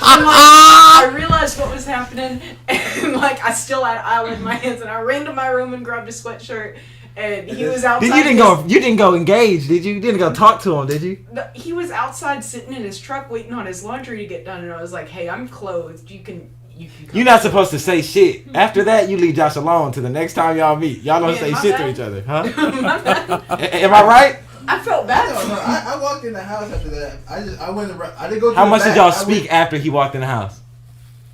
I'm like, I realized what was happening, and like I still had Isla in my hands, and I ran to my room and grabbed a sweatshirt, and he was outside. You didn't go engage, did you? You didn't go talk to him, did you? He was outside sitting in his truck waiting on his laundry to get done, and I was like, "Hey, I'm clothed. You can You're not supposed to say shit. After that, you leave Josh alone till the next time y'all meet. Y'all don't say shit to each other, huh? Am I right? I felt bad. No, I walked in the house after that. I went around. I didn't go. To How the much did back. y'all I speak went- after he walked in the house?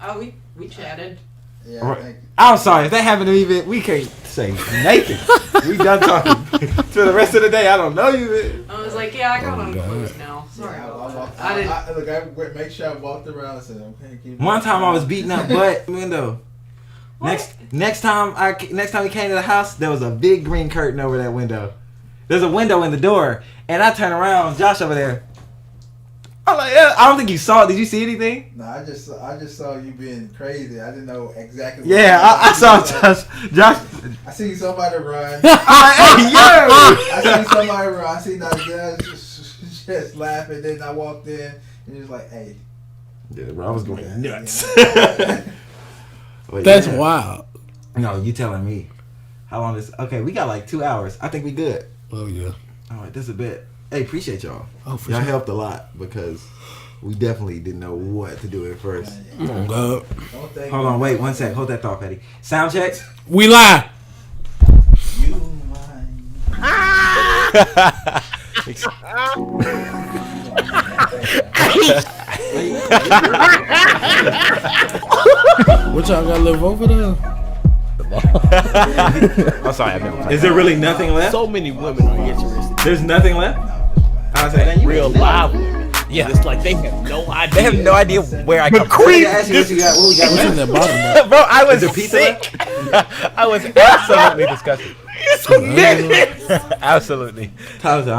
Oh, we chatted. Yeah, Right. thank you. I'm sorry if that happened to me, man, we can't say naked. We done talking for the rest of the day. I don't know you, man. I was like, yeah, I got on clothes now. Sorry. I didn't. I went, make sure I walked around and said, okay, keep One time I was beating up butt window. Next time he came to the house, there was a big green curtain over that window. There's a window in the door, and I turn around, Josh over there. I'm like, yeah, I don't think you saw it. Did you see anything? No, I just saw you being crazy. I didn't know exactly. What Yeah, I saw Josh. I seen somebody run. I'm like, hey, yo! I seen somebody run. I seen that girl just laughing. Then I walked in and he was like, "Hey." Yeah, bro, I was going nuts. But That's yeah. wild. No, you telling me. How long is... Okay, we got like 2 hours. I think we good. Oh, yeah. All right, this is a bit. Hey, appreciate y'all. Oh, for y'all sure. helped a lot because we definitely didn't know what to do at first. Oh, God. Hold on, wait 1 sec. Hold that thought, Patty. Sound check. We lie. You What y'all got left over there? I'm sorry, I've never. Is there really nothing left? So many women are interested. There's nothing left? I was like, Real live women. Yeah. It's like they have no idea. They have no idea where I come from. I asked you what you got. What we got What's in left? that bottom? Bro, I was Is there pizza sick. I was absolutely disgusted. Absolutely. Tyler said,